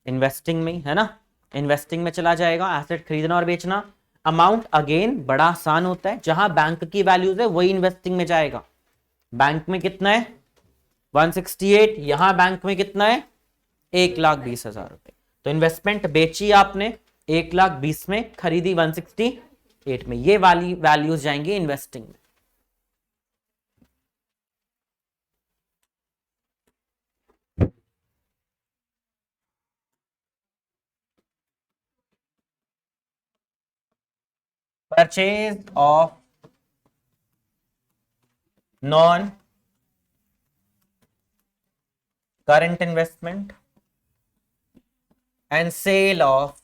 इन्वेस्टिंग में है ना, इन्वेस्टिंग में चला जाएगा एसेट खरीदना और बेचना। अमाउंट अगेन बड़ा आसान होता है, जहां बैंक की वैल्यूज है वही इन्वेस्टिंग में जाएगा। बैंक में कितना है, 168, यहां बैंक में कितना है, 1,20,000 रुपए। तो इन्वेस्टमेंट बेची आपने 1,20,000 में, खरीदी 168 में, ये वाली वैल्यूज जाएंगी इन्वेस्टिंग में। Purchase of non current investment and sale of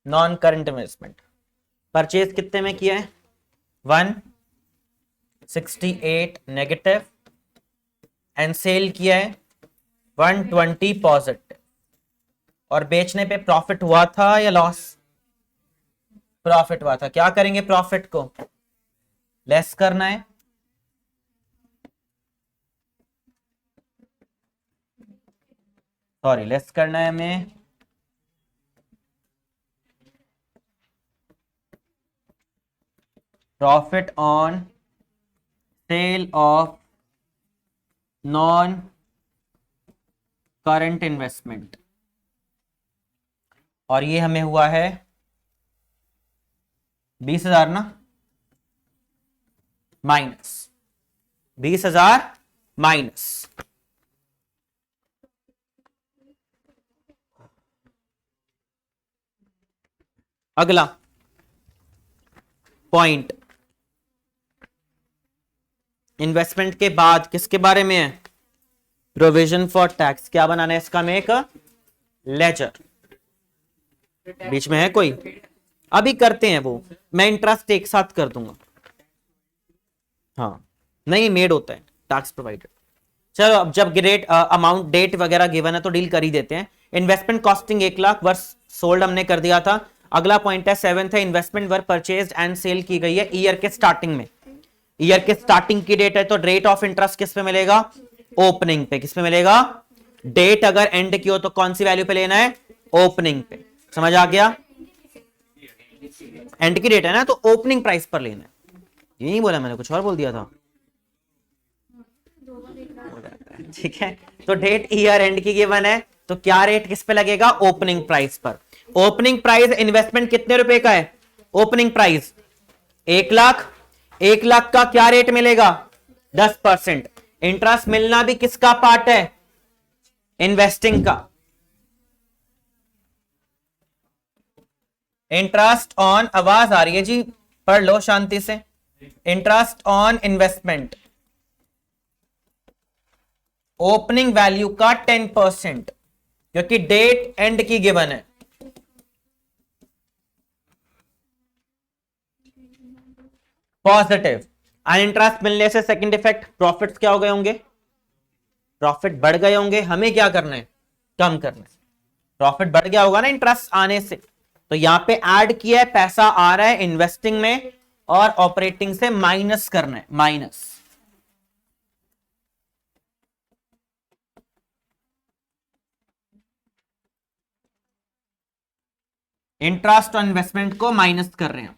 non current investment. Purchase कितने में किया है? 168 नेगेटिव एंड सेल किया है 120 पॉजिटिव। और बेचने पे प्रॉफिट हुआ था या लॉस? प्रॉफिट हुआ था। क्या करेंगे? प्रॉफिट को लेस करना है, सॉरी लेस करना है हमें profit on sale of non current investment. और ये हमें हुआ है 20,000 ना, माइनस 20,000 माइनस। अगला पॉइंट इन्वेस्टमेंट के बाद किसके बारे में है? Provision for tax. क्या बनाना है इसका? में एक लेजर। बीच में है कोई? अभी करते हैं वो, मैं इंटरेस्ट एक साथ कर दूंगा। हाँ नहीं, मेड होता है टैक्स प्रोवाइडेड। चलो अब जब ग्रेट अमाउंट डेट वगैरह गिवन है तो डील कर ही देते हैं। इन्वेस्टमेंट कॉस्टिंग 1 लाख वर्ष सोल्ड हमने कर दिया था। अगला पॉइंट है 7th है, investment were purchased and sale की गई है ईयर के स्टार्टिंग में। ईयर के स्टार्टिंग की डेट है तो रेट ऑफ इंटरेस्ट किस पे मिलेगा? ओपनिंग पे। किस पे मिलेगा? डेट अगर एंड की हो तो कौन सी वैल्यू पे लेना है? ओपनिंग पे। समझ आ गया? एंड की डेट है ना तो ओपनिंग प्राइस पर लेना है। ये नहीं बोला मैंने, कुछ और बोल दिया था। ठीक है, तो डेट ईयर एंड की गिवन है तो क्या रेट किस पे लगेगा? ओपनिंग प्राइस पर। ओपनिंग प्राइस इन्वेस्टमेंट कितने रुपए का है? Opening price 1 lakh. 1 लाख का क्या रेट मिलेगा? 10%। इंटरेस्ट मिलना भी किसका पार्ट है? इन्वेस्टिंग का। इंटरेस्ट ऑन, आवाज आ रही है जी, पढ़ लो शांति से। Interest on investment opening value का 10%, क्योंकि डेट एंड की गिवन है। पॉजिटिव। एंड इंटरेस्ट मिलने से सेकंड इफेक्ट, प्रॉफिट्स क्या हो गए होंगे? प्रॉफिट बढ़ गए होंगे। हमें क्या करना है? कम करना है। प्रॉफिट बढ़ गया होगा ना इंटरेस्ट आने से, तो यहां पे ऐड किया है, पैसा आ रहा है इन्वेस्टिंग में और ऑपरेटिंग से माइनस करना है, माइनस। इंटरेस्ट ऑन इन्वेस्टमेंट को माइनस कर रहे हैं।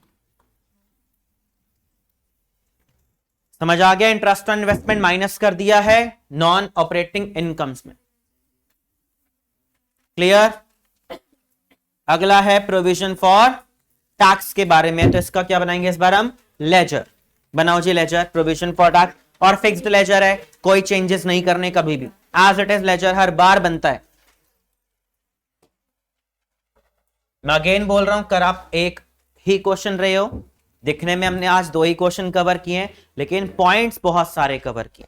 समझ आ गया? इंटरेस्ट ऑन इन्वेस्टमेंट माइनस कर दिया है नॉन ऑपरेटिंग इनकम्स में। क्लियर? अगला है प्रोविजन फॉर टैक्स के बारे में, तो इसका क्या बनाएंगे इस बार हम? लेजर। बनाओ जी लेजर, प्रोविजन फॉर टैक्स। और फिक्स्ड लेजर है, कोई चेंजेस नहीं करने कभी भी, एज इट इज लेजर हर बार बनता है। मैं अगेन बोल रहा हूं, कर आप एक ही क्वेश्चन रहे हो, दिखने में हमने आज 2 ही क्वेश्चन कवर किए हैं लेकिन पॉइंट्स बहुत सारे कवर किए।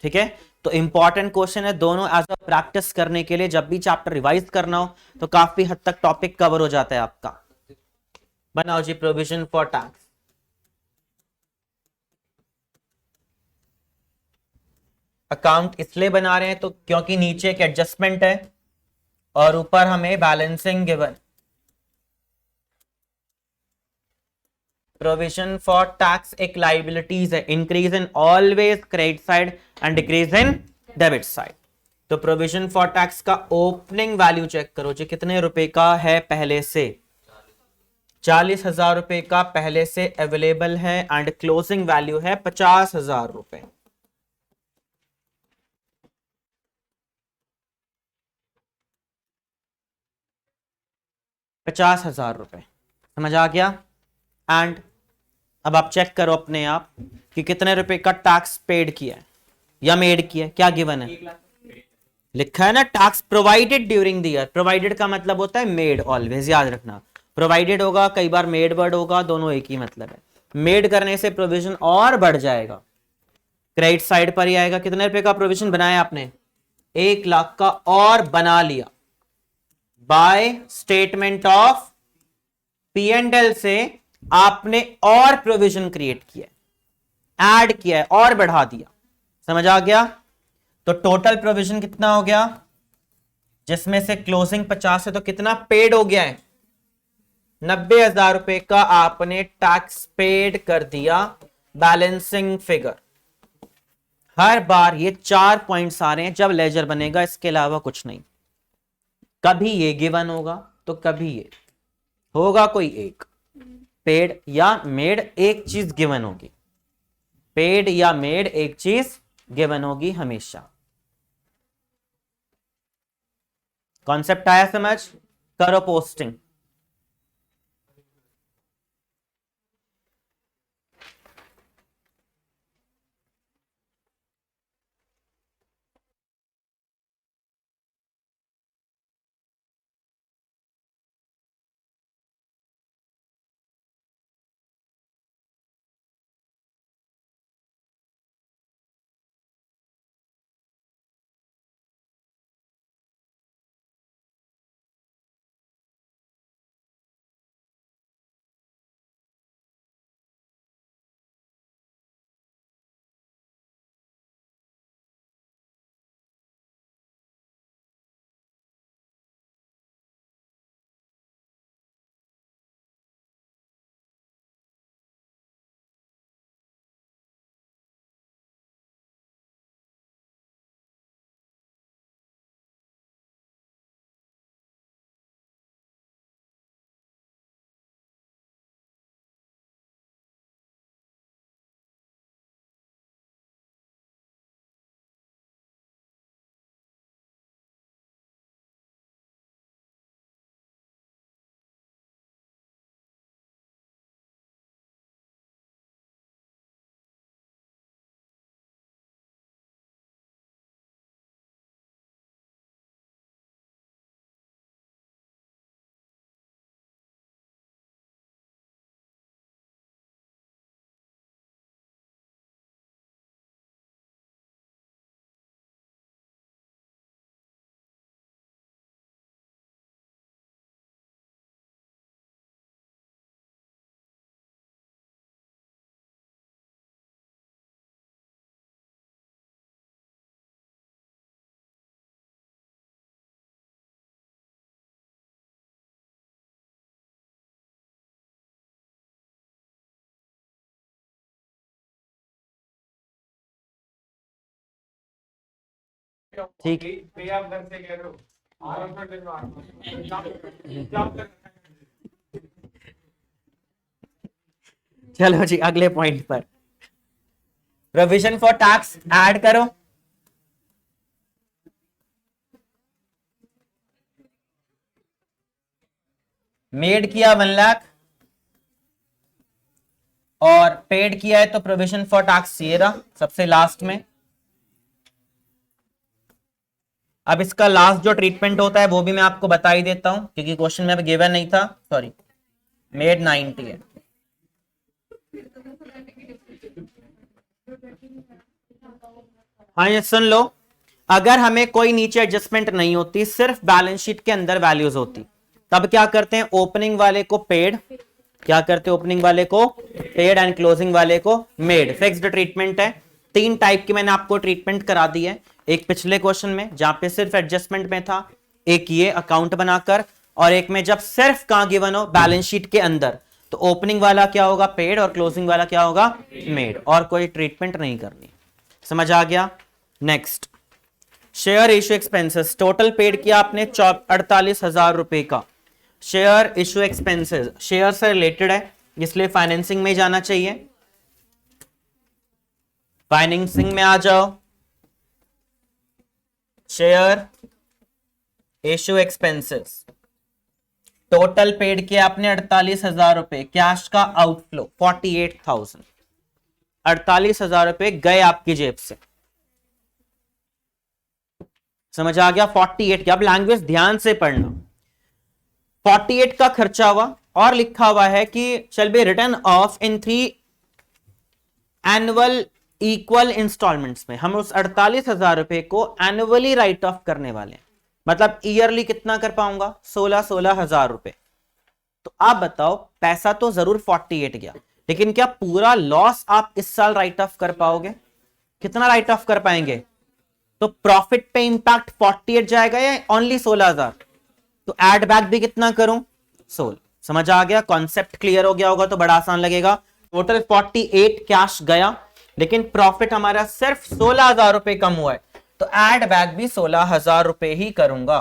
ठीक है, तो इंपॉर्टेंट क्वेश्चन है दोनों, एज अ प्रैक्टिस करने के लिए। जब भी चैप्टर रिवाइज करना हो तो काफी हद तक टॉपिक कवर हो जाता है आपका। बनाओ जी प्रोविजन फॉर टैक्स। अकाउंट इसलिए बना रहे हैं तो क्योंकि नीचे एक एडजस्टमेंट है और ऊपर हमें balancing given. Provision for tax एक लाइबिलिटीज है, increase in always credit side and decrease in debit side. तो प्रोविजन फॉर टैक्स का ओपनिंग वैल्यू चेक करो जी, कितने रुपए का है? पहले से 40,000 रुपए का पहले से अवेलेबल है एंड क्लोजिंग वैल्यू है 50,000 रुपए। ₹50,000। समझ आ गया? एंड अब आप चेक करो अपने आप कि कितने रुपए का टैक्स पेड किया है या मेड किया है। क्या गिवन है? लिखा है ना tax provided during the year. Provided का मतलब होता है मेड, ऑलवेज याद रखना। प्रोवाइडेड होगा, कई बार मेड वर्ड होगा, दोनों एक ही मतलब है। मेड करने से प्रोविजन और बढ़ जाएगा, क्रेडिट साइड पर ही आएगा। कितने रुपए का प्रोविजन बनाया आपने? 1 लाख का और बना लिया। By statement of P and L से आपने और प्रोविजन क्रिएट किया, ऐड किया है और बढ़ा दिया। समझ आ गया? तो टोटल प्रोविजन कितना हो गया, जिसमें से क्लोजिंग 50 है, तो कितना पेड हो गया है? 90,000 रुपए का आपने टैक्स पेड कर दिया। Balancing figure. हर बार ये 4 पॉइंट्स आ रहे हैं जब लेजर बनेगा, इसके अलावा कुछ नहीं। कभी ये गिवन होगा तो कभी ये होगा, कोई एक पेड या मेड एक चीज गिवन होगी, पेड या मेड एक चीज गिवन होगी हमेशा। कॉन्सेप्ट आया समझ? करो पोस्टिंग। ठीक। पे आप घर से कह रहे हो, आराम से दिन में जॉब कर। चलो जी अगले पॉइंट पर, प्रोविजन फॉर टैक्स ऐड करो। मेड किया 1 लाख और पेड किया है, तो प्रोविजन फॉर टैक्स ये रहा सबसे लास्ट में। अब इसका लास्ट जो ट्रीटमेंट होता है वो भी मैं आपको बता ही देता हूं, क्योंकि क्वेश्चन में अब गिवन नहीं था, सॉरी। मेड 90 है। हाँ ये सुन लो, अगर हमें कोई नीचे एडजस्टमेंट नहीं होती, सिर्फ बैलेंस शीट के अंदर वैल्यूज होती, तब क्या करते हैं? ओपनिंग वाले को पेड, क्या करते हैं? ओपनिंग वाले को पेड एंड क्लोजिंग वाले को मेड। फिक्स्ड ट्रीटमेंट है। 3 टाइप की मैंने आपको ट्रीटमेंट करा दी है। एक पिछले क्वेश्चन में जहां पे सिर्फ एडजस्टमेंट में था, एक ये अकाउंट बनाकर, और एक में जब सिर्फ कहां गिवन हो? बैलेंस शीट के अंदर। तो ओपनिंग वाला क्या होगा? पेड, और क्लोजिंग वाला क्या होगा? मेड। और कोई ट्रीटमेंट नहीं करनी। समझ आ गया? Next, share issue expenses. Total paid किया आपने 48,000 रुपए का। शेयर इशू एक्सपेंसेस शेयर से रिलेटेड है, इसलिए फाइनेंसिंग में जाना चाहिए। फाइनेंसिंग में आ जाओ। Share issue expenses total paid किया आपने 48,000 रुपए। कैश का आउटफ्लो 48,000। 48,000 रुपए गए आपकी जेब से। समझ आ गया? 48 की अब लैंग्वेज ध्यान से पढ़ना। 48 का खर्चा हुआ और लिखा हुआ है कि shall be return of in 3 annual equal installments में हम उस 48,000 रुपए को एनुअली राइट ऑफ करने वाले हैं। मतलब ईयरली कितना कर पाऊंगा? 16,000 रुपए। तो आप बताओ, पैसा तो जरूर 48 गया, लेकिन क्या पूरा लॉस आप इस साल राइट ऑफ कर पाओगे? कितना राइट ऑफ कर पाएंगे? तो प्रॉफिट पे इंपैक्ट 48 जाएगा या ओनली 16,000? तो एड बैक भी कितना करूं? 16। समझ आ गया? कॉन्सेप्ट क्लियर हो गया होगा तो बड़ा आसान लगेगा। टोटल 48 कैश गया, लेकिन प्रॉफिट हमारा सिर्फ 16,000 रुपए कम हुआ है, तो एड बैक भी 16,000 रुपए ही करूंगा।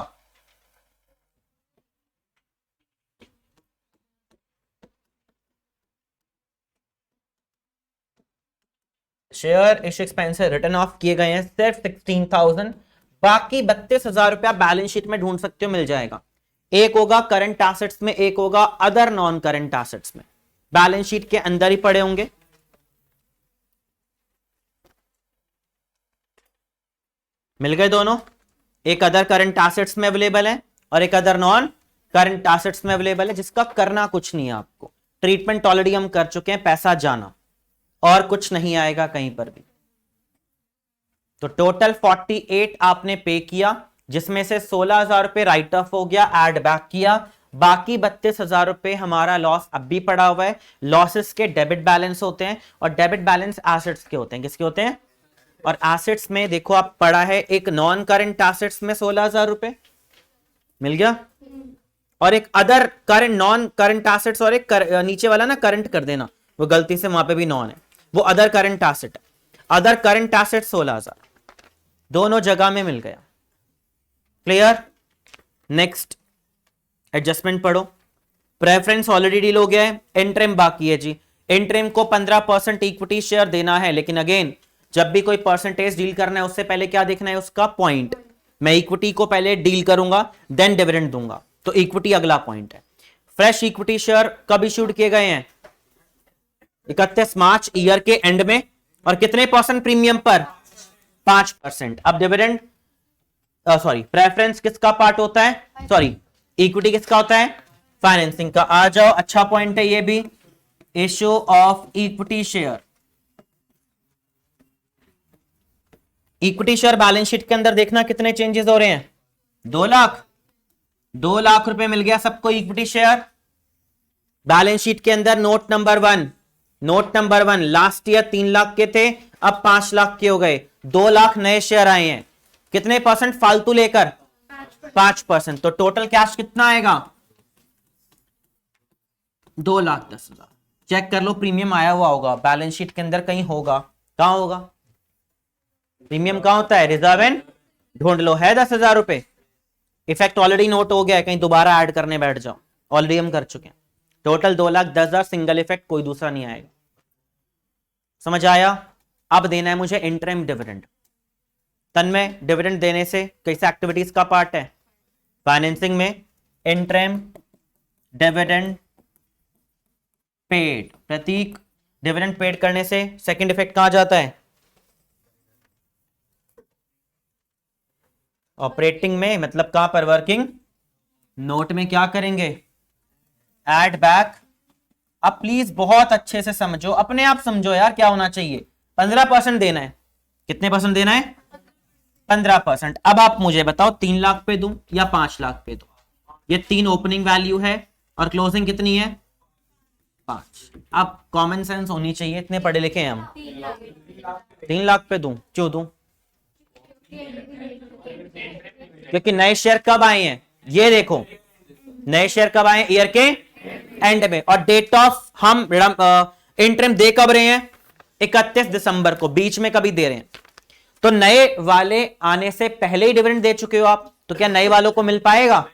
Share issue expense return of किए गए हैं सिर्फ 16,000, बाकी 32,000 रुपया बैलेंस शीट में ढूंढ सकते हो, मिल जाएगा। एक होगा करंट एसेट्स में, एक होगा अदर नॉन करंट एसेट्स में, बैलेंस शीट के अंदर ही पड़े होंगे। मिल गए दोनों, एक अदर करंट एसेट्स में अवेलेबल है और एक अदर नॉन करंट एसेट्स में अवेलेबल है, जिसका करना कुछ नहीं है आपको। ट्रीटमेंट ऑलरेडी हम कर चुके हैं, पैसा जाना और कुछ नहीं आएगा कहीं पर भी। तो टोटल 48 आपने पे किया, जिसमें से 16,000 रुपए राइट ऑफ हो गया, एड बैक किया, बाकी 32,000 रुपए हमारा लॉस अब भी पड़ा हुआ है। लॉसेस के डेबिट बैलेंस होते हैं और डेबिट बैलेंस एसेट्स के होते हैं। किसके होते हैं? और एसेट्स में देखो आप पड़ा है एक नॉन करंट एसेट्स में 16,000 रुपए मिल गया, और एक other current non current assets, और एक नीचे वाला ना करंट कर देना, वो गलती से वहां पे भी नॉन है, वो अदर करंट एसेट है। अदर करंट एसेट 16,000 दोनों जगह में मिल गया। क्लियर? नेक्स्ट एडजस्टमेंट पढ़ो। प्रेफरेंस ऑलरेडी डील हो गया है, इंटरिम बाकी है जी। इंटरिम को 15% इक्विटी शेयर देना है, लेकिन अगेन जब भी कोई परसेंटेज डील करना है उससे पहले क्या देखना है? उसका पॉइंट। मैं इक्विटी को पहले डील करूंगा, देन डिविडेंड दूंगा, तो इक्विटी अगला पॉइंट है। फ्रेश इक्विटी शेयर कब इश्यूड किए गए हैं? 31 मार्च ईयर के एंड में, और कितने परसेंट प्रीमियम पर? 5%। अब डिविडेंड सॉरी प्रेफरेंस किसका पार्ट होता है? सॉरी इक्विटी किसका होता है? फाइनेंसिंग का। आ जाओ, अच्छा पॉइंट है ये भी, issue of equity share. Equity share balance sheet के अंदर देखना कितने चेंजेस हो रहे हैं? 2 लाख। 2 लाख रुपए मिल गया सबको इक्विटी शेयर बैलेंस शीट के अंदर। Note number 1, note number 1, last year 3 lakh के थे, अब 5 लाख के हो गए, 2 लाख नए शेयर आए हैं। कितने परसेंट फालतू लेकर? 5%। तो टोटल कैश कितना आएगा? 2,10,000। चेक कर लो, प्रीमियम आया हुआ होगा बैलेंस शीट के अंदर कहीं होगा। कहां होगा प्रीमियम? कहां होता है? रिजर्व एंड ढूंढ लो, है 10,000 रुपए। इफेक्ट ऑलरेडी नोट हो गया है, कहीं दोबारा ऐड करने बैठ जाओ, ऑलरेडी हम कर चुके हैं। टोटल 2,10,000, सिंगल इफेक्ट, कोई दूसरा नहीं आएगा। समझ आया? अब देना है मुझे इंटरिम डिविडेंड। तन्मय, डिविडेंड देने से कैसे एक्टिविटीज का पार्ट है? फाइनेंसिंग में इंटरिम डिविडेंड पेड। प्रतीक, डिविडेंड पेड करने से सेकंड इफेक्ट कहां जाता है? ऑपरेटिंग में, मतलब कहां पर? वर्किंग नोट में क्या करेंगे? Add back. अब प्लीज बहुत अच्छे से समझो, अपने आप समझो यार क्या होना चाहिए। 15% देना है। कितने परसेंट देना है? 15%। अब आप मुझे बताओ 3 लाख पे दूं या 5 लाख पे दूं? ये 3 ओपनिंग वैल्यू है और क्लोजिंग कितनी है? 5। अब कॉमन सेंस होनी चाहिए, इतने पढ़े लिखे हैं हम। 3 लाख पे दूं? क्यों दूं? क्योंकि नए शेयर कब आए हैं? ये देखो, नए शेयर कब आए? ईयर के एंड में। और डेट ऑफ हम इंटरिम दे कब रहे हैं? 31 दिसंबर को, बीच में कभी दे रहे हैं। तो नए वाले आने से पहले ही डिविडेंड दे चुके हो आप, तो क्या नए वालों को मिल पाएगा?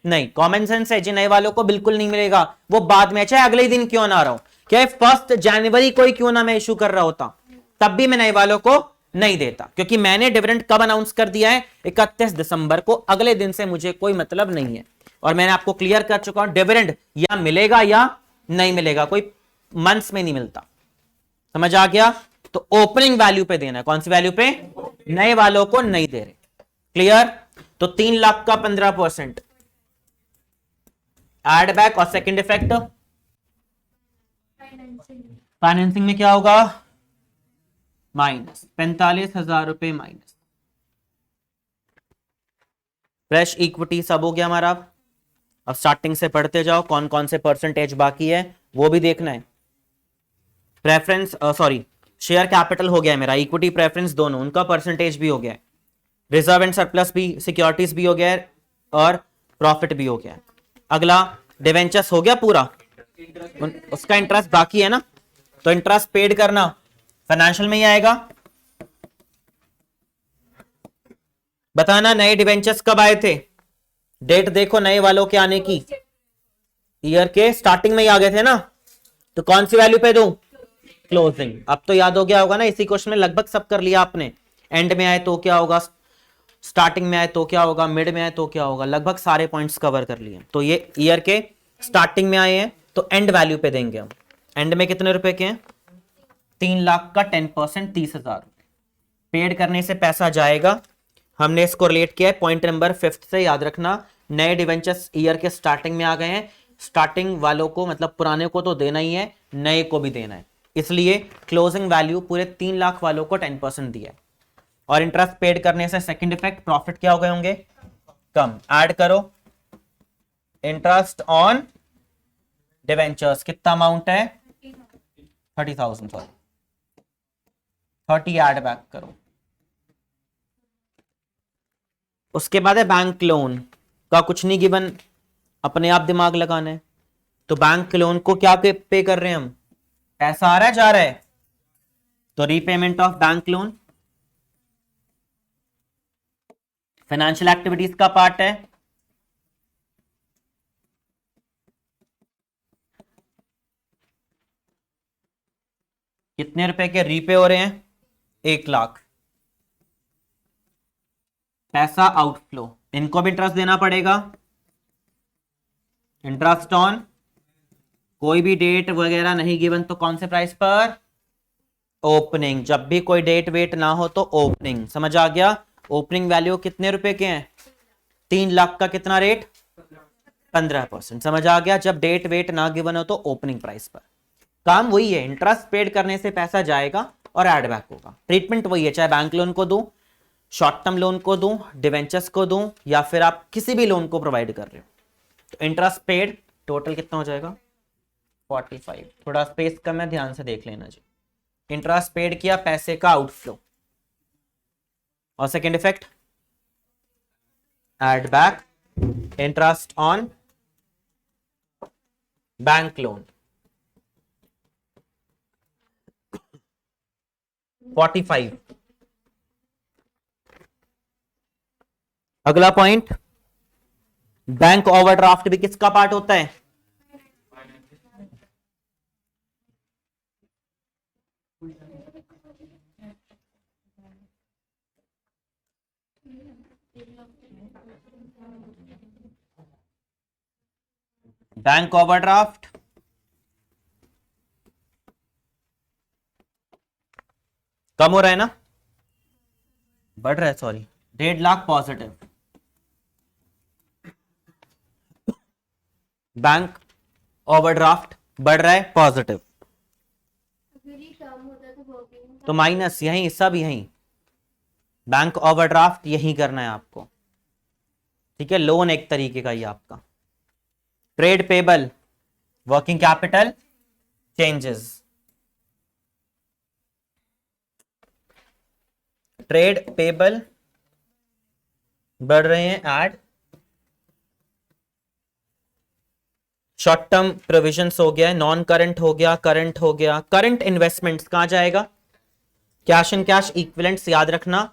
नहीं। कॉमन सेंस है जी, नए वालों को बिल्कुल नहीं मिलेगा। वो बाद में, चाहे अगले दिन क्यों ना रहा हो, क्या 1 जनवरी को ही क्यों ना मैं इशू कर रहा होता, तब भी मैं नए वालों को नहीं देता, क्योंकि मैंने डिविडेंड कब अनाउंस कर दिया है? 31 दिसंबर को। अगले दिन से मुझे कोई मतलब नहीं है। और मैंने आपको क्लियर कर चुका हूं, डिविडेंड या मिलेगा या नहीं मिलेगा, कोई मंथ्स में नहीं मिलता। समझ आ गया? तो ओपनिंग वैल्यू पे देना है। कौन सी वैल्यू पे? नए वालों को नहीं दे रहे। क्लियर? तो 3 लाख का 15% एड बैक। और सेकंड इफेक्ट फाइनेंसिंग में क्या होगा? माइनस 45,000 रुपए माइनस फ्रेश इक्विटी सब हो गया हमारा। अब स्टार्टिंग से पढ़ते जाओ, कौन कौन से परसेंटेज बाकी है वो भी देखना है। प्रेफरेंस सॉरी शेयर कैपिटल हो गया है मेरा, इक्विटी प्रेफरेंस दोनों, उनका परसेंटेज भी हो गया है, रिजर्व एंड सरप्लस भी, सिक्योरिटीज भी हो गया है और प्रॉफिट भी हो गया है। अगला डिवेंचर्स हो गया पूरा, उसका इंटरेस्ट बाकी है ना, तो इंटरेस्ट पेड करना फाइनेंशियल में ही आएगा। बताना नए डिवेंचर्स कब आए थे, डेट देखो नए वालों के आने की, ईयर के स्टार्टिंग में ही आ गए थे ना, तो कौन सी वैल्यू पे दूं, क्लोजिंग। अब तो याद हो गया होगा ना, इसी क्वेश्चन में लगभग सब कर लिया आपने। एंड में आए तो क्या होगा, स्टार्टिंग में आए तो क्या होगा, मिड में आए तो क्या होगा, लगभग सारे पॉइंट्स कवर कर लिए। तो ये ईयर के स्टार्टिंग में आए हैं तो एंड वैल्यू पे देंगे हम। एंड में कितने रुपए के हैं, 3 लाख का 10% 30,000 पेड करने से पैसा जाएगा। हमने इसको रिलेट किया है पॉइंट नंबर 5 से, याद रखना नए डिवेंचर्स ईयर के स्टार्टिंग में आ गए हैं, स्टार्टिंग वालों को मतलब पुराने को तो देना ही है, नए को भी देना है, इसलिए क्लोजिंग वैल्यू पूरे 3 लाख वालों को 10% दिया है। और इंटरेस्ट पेड करने से सेकंड इफेक्ट प्रॉफिट क्या हो गए होंगे, कम। ऐड करो इंटरेस्ट ऑन डिवेंचर्स, कितना अमाउंट है 30,000 सॉरी 30 ऐड बैक करो। उसके बाद है बैंक लोन का कुछ नहीं गिवन, अपने आप दिमाग लगाना है। तो बैंक लोन को क्या पे कर रहे हैं हम, पैसा आ रहा है जा रहा है, तो repayment of bank loan financial activities का पार्ट है। कितने रुपए के रीपे हो रहे हैं, 1 लाख। पैसा आउटफ्लो, इनको भी इंटरेस्ट देना पड़ेगा। इंटरेस्ट ऑन कोई भी डेट वगैरह नहीं गिवन तो कौन से प्राइस पर, ओपनिंग। जब भी कोई डेट वेट ना हो तो ओपनिंग, समझ आ गया। ओपनिंग वैल्यू कितने रुपए के हैं, 3 लाख का कितना रेट, 15%, समझ आ गया। जब डेट वेट ना गिवन हो तो ओपनिंग प्राइस पर। काम वही है, इंटरेस्ट पेड करने से पैसा जाएगा और एड बैक होगा। ट्रीटमेंट वही है, चाहे बैंक लोन को दूं, शॉर्ट टर्म लोन को दूं, डिवेंचर्स को दूं, या फिर आप किसी भी लोन को प्रोवाइड कर रहे हो। तो इंटरेस्ट पेड टोटल कितना हो जाएगा 45। थोड़ा स्पेस कम है, ध्यान से देख लेना जी। इंटरेस्ट पेड किया, पैसे का आउटफ्लो। और second effect add back interest on bank loan 45। अगला पॉइंट, बैंक ओवरड्राफ्ट भी किसका पार्ट होता है, बैंक ओवरड्राफ्ट कम हो रहा है ना, बढ़ रहा है sorry, 1.5 lakh positive. Bank overdraft बढ़ रहा है पॉजिटिव, अगर ये कम होता तो वर्किंग तो माइनस यहीं, सब यहीं। बैंक ओवरड्राफ्ट यहीं करना है आपको, ठीक है। लोन एक तरीके का ही आपका। Trade payable, working capital changes, trade payable बढ़ रहे हैं, ऐड। शॉर्ट टर्म प्रोविजंस हो गया, नॉन करंट हो गया, करंट हो गया। करंट इन्वेस्टमेंट्स कहां जाएगा, कैश एंड कैश इक्विवेलेंट्स, याद रखना।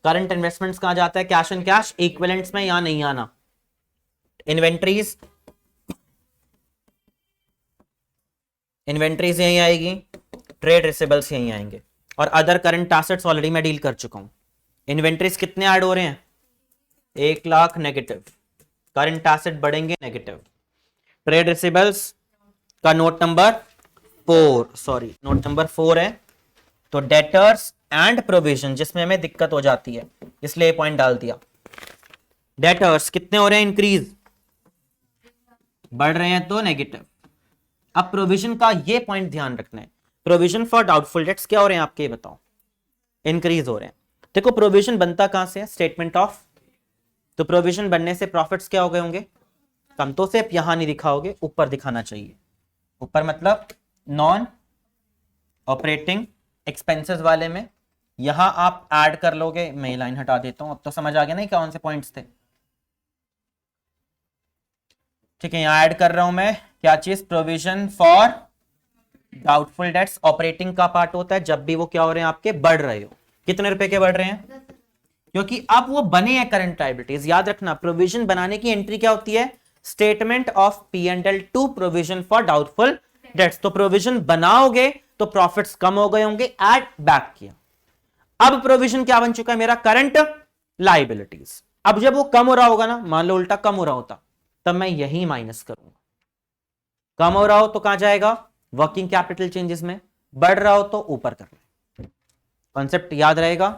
करंट इन्वेस्टमेंट्स कहां जाता है, कैश एंड कैश इक्विवेलेंट्स में, यहां नहीं आना। इन्वेंट्रीज, इन्वेंट्रीज यहीं आएगी, ट्रेड रिसीवेबल्स यहीं आएंगे, और अदर करंट एसेट्स ऑलरेडी मैं डील कर चुका हूं। इन्वेंट्रीज कितने ऐड हो रहे हैं, 1 लाख नेगेटिव, करंट एसेट बढ़ेंगे नेगेटिव। ट्रेड रिसीवेबल्स का note number 4, sorry note number 4 है, तो डेटर्स एंड प्रोविजन, जिसमें हमें दिक्कत हो जाती है इसलिए पॉइंट डाल दिया। डेटर्स कितने हो रहे हैं, इंक्रीज, बढ़ रहे हैं तो नेगेटिव। अब प्रोविजन का ये पॉइंट ध्यान रखना है, प्रोविजन फॉर डाउटफुल डेट्स क्या हो रहे हैं आपके, बताओ। इंक्रीज हो रहे हैं। देखो प्रोविजन बनता कहां से है, स्टेटमेंट ऑफ, तो प्रोविजन बनने से प्रॉफिट्स क्या हो गए होंगे, कम। तो सिर्फ यहां नहीं दिखाओगे, ऊपर दिखाना चाहिए। ऊपर मतलब नॉन ऑपरेटिंग एक्सपेंसेस वाले में यहां आप ऐड कर लोगे। मैं ये लाइन हटा देता हूं, अब तो समझ आ गया ना कौन से पॉइंट्स थे। ठीक है, यहां ऐड कर रहा हूं मैं क्या चीज, provision for doubtful debts. Operating का पार्ट होता है जब भी वो क्या हो रहे हैं आपके, बढ़ रहे हो। कितने रुपए के बढ़ रहे हैं, क्योंकि अब वो बने हैं करंट लायबिलिटीज। याद रखना प्रोविजन बनाने की एंट्री क्या होती है, statement of P and L two provision for doubtful debts. तो प्रोविजन बनाओगे तो प्रॉफिट्स कम हो गए होंगे, ऐड बैक किया। अब प्रोविजन क्या बन चुका है मेरा, करंट लायबिलिटीज। अब जब वो कम हो रहा होगा ना, मान लो उल्टा कम हो रहा होता, तब मैं यही माइनस करूंगा। कम हो रहा हो तो कहां जाएगा, वर्किंग कैपिटल चेंजेस में। बढ़ रहा हो तो ऊपर करना है। कॉन्सेप्ट याद रहेगा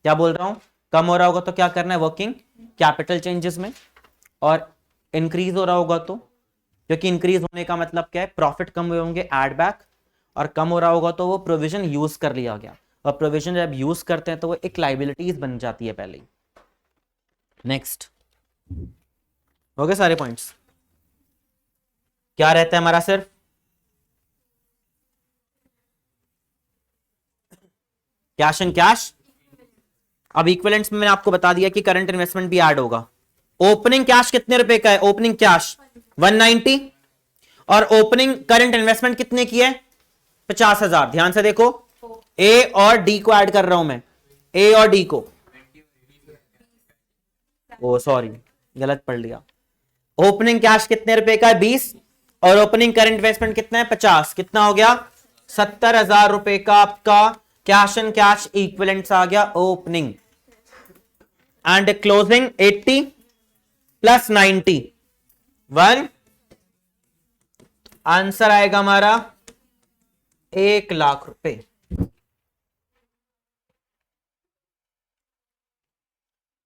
क्या बोल रहा हूं, कम हो रहा होगा तो क्या करना है, वर्किंग कैपिटल चेंजेस में। और इंक्रीज हो रहा होगा तो, क्योंकि इंक्रीज होने का मतलब क्या है, प्रॉफिट कम हुए होंगे, एड बैक। और कम हो रहा होगा तो वो प्रोविजन यूज कर लिया गया, और प्रोविजन जब यूज करते हैं तो वो एक लायबिलिटीज बन जाती है पहले ही। नेक्स्ट हो गए सारे पॉइंट्स। क्या रहता है हमारा, सिर्फ कैश एंड कैश। अब इक्विवेलेंट्स में मैंने आपको बता दिया कि करंट इन्वेस्टमेंट भी ऐड होगा। ओपनिंग कैश कितने रुपए का है, ओपनिंग कैश 190, और ओपनिंग करंट इन्वेस्टमेंट कितने की है, 50,000। ध्यान से देखो, ए और डी को ऐड कर रहा हूं मैं, ए और डी को। ओ सॉरी, गलत पढ़ लिया। ओपनिंग कैश कितने रुपए का है, 20, और ओपनिंग करंट इन्वेस्टमेंट कितना है, 50। कितना हो गया, 70,000 रुपए का आपका कैश एंड कैश इक्विवेलेंट्स आ गया opening. And closing 80 plus 90 1, answer आएगा हमारा 1,00,000 रुपए।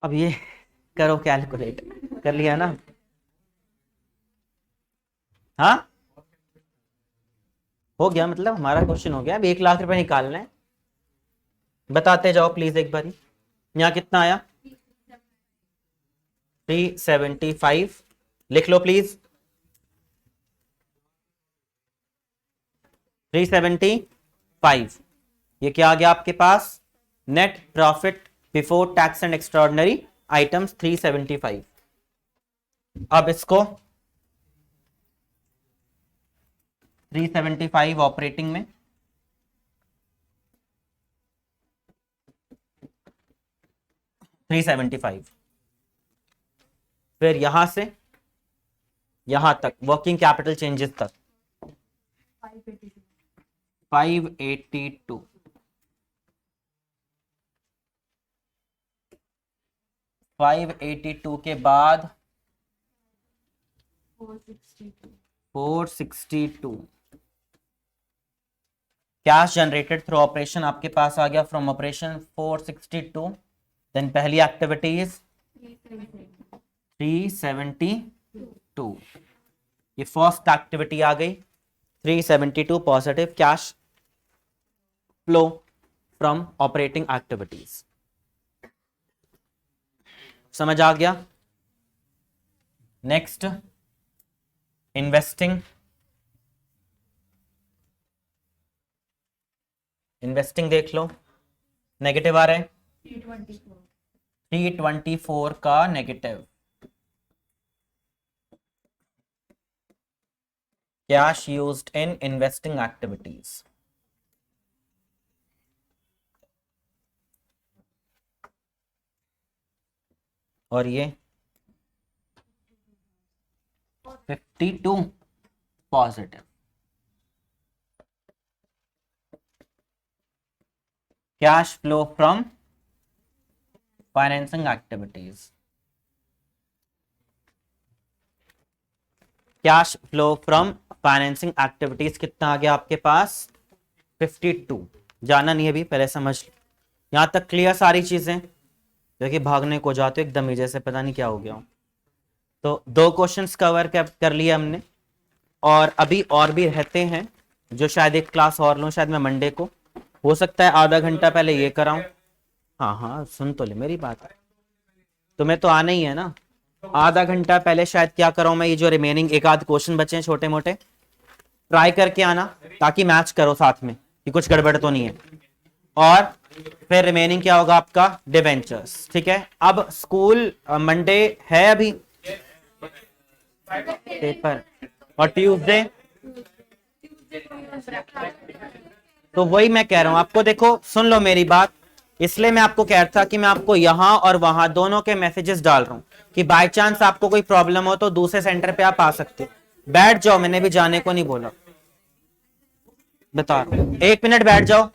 अब ये करो कैलकुलेट, कर लिया ना, हाँ हो गया, मतलब हमारा क्वेश्चन हो गया। अब 1,00,000 रुपए निकालना है, बताते जाओ प्लीज एक बारी। यहां कितना आया, 375, लिख लो प्लीज। 375, ये क्या आ गया आपके पास, net profit before tax and extraordinary items 375। अब इसको 375 ऑपरेटिंग में, फिर यहां से यहां तक वर्किंग कैपिटल चेंजेस तक 582, 582 के बाद 462 कैश जनरेटेड थ्रू ऑपरेशन आपके पास आ गया फ्रॉम ऑपरेशन 462। देन पहली एक्टिविटीज 372, ये फर्स्ट एक्टिविटी आ गई। 372 positive cash flow from operating activities. समझ आ गया। नेक्स्ट इन्वेस्टिंग, इन्वेस्टिंग देख लो, नेगेटिव आ रहा है 324 का negative. Cash used in investing activities, और ये 52 positive. Cash flow from financing activities, cash flow from financing activities कितना आ गया आपके पास, 52। जाना नहीं है अभी, पहले समझ लो। यहां तक क्लियर सारी चीजें, क्योंकि भागने को जाते हो एकदम ही जैसे पता नहीं क्या हो गया। तो 2 क्वेश्चंस कवर कर लिए हमने, और अभी और भी रहते हैं जो शायद एक क्लास और लूं, शायद मैं मंडे को, हो सकता है आधा घंटा पहले ये कराऊं, हाँ हाँ सुन तो ले मेरी बात, तुम्हें तो आना ही है ना। आधा घंटा पहले शायद क्या करो मैं, ये जो रिमेनिंग एक आध क्वेश्चन बचे हैं छोटे मोटे, ट्राई करके आना ताकि मैच करो साथ में कि कुछ गड़बड़ तो नहीं है। और फिर रिमेनिंग क्या होगा आपका, डिवेंचर्स। ठीक है, अब स्कूल मंडे है अभी पेपर, और ट्यूसडे, तो वही मैं कह रहा हूं आपको। देखो सुन लो मेरी बात, इसलिए मैं आपको कह रहा था कि मैं आपको यहां और वहां दोनों के मैसेजेस डाल रहा हूं कि बाय चांस आपको कोई प्रॉब्लम हो तो दूसरे सेंटर पे आप आ सकते हो। बैठ जाओ, मैंने भी जाने को नहीं बोला, बता रहा हूं, 1 मिनट बैठ जाओ।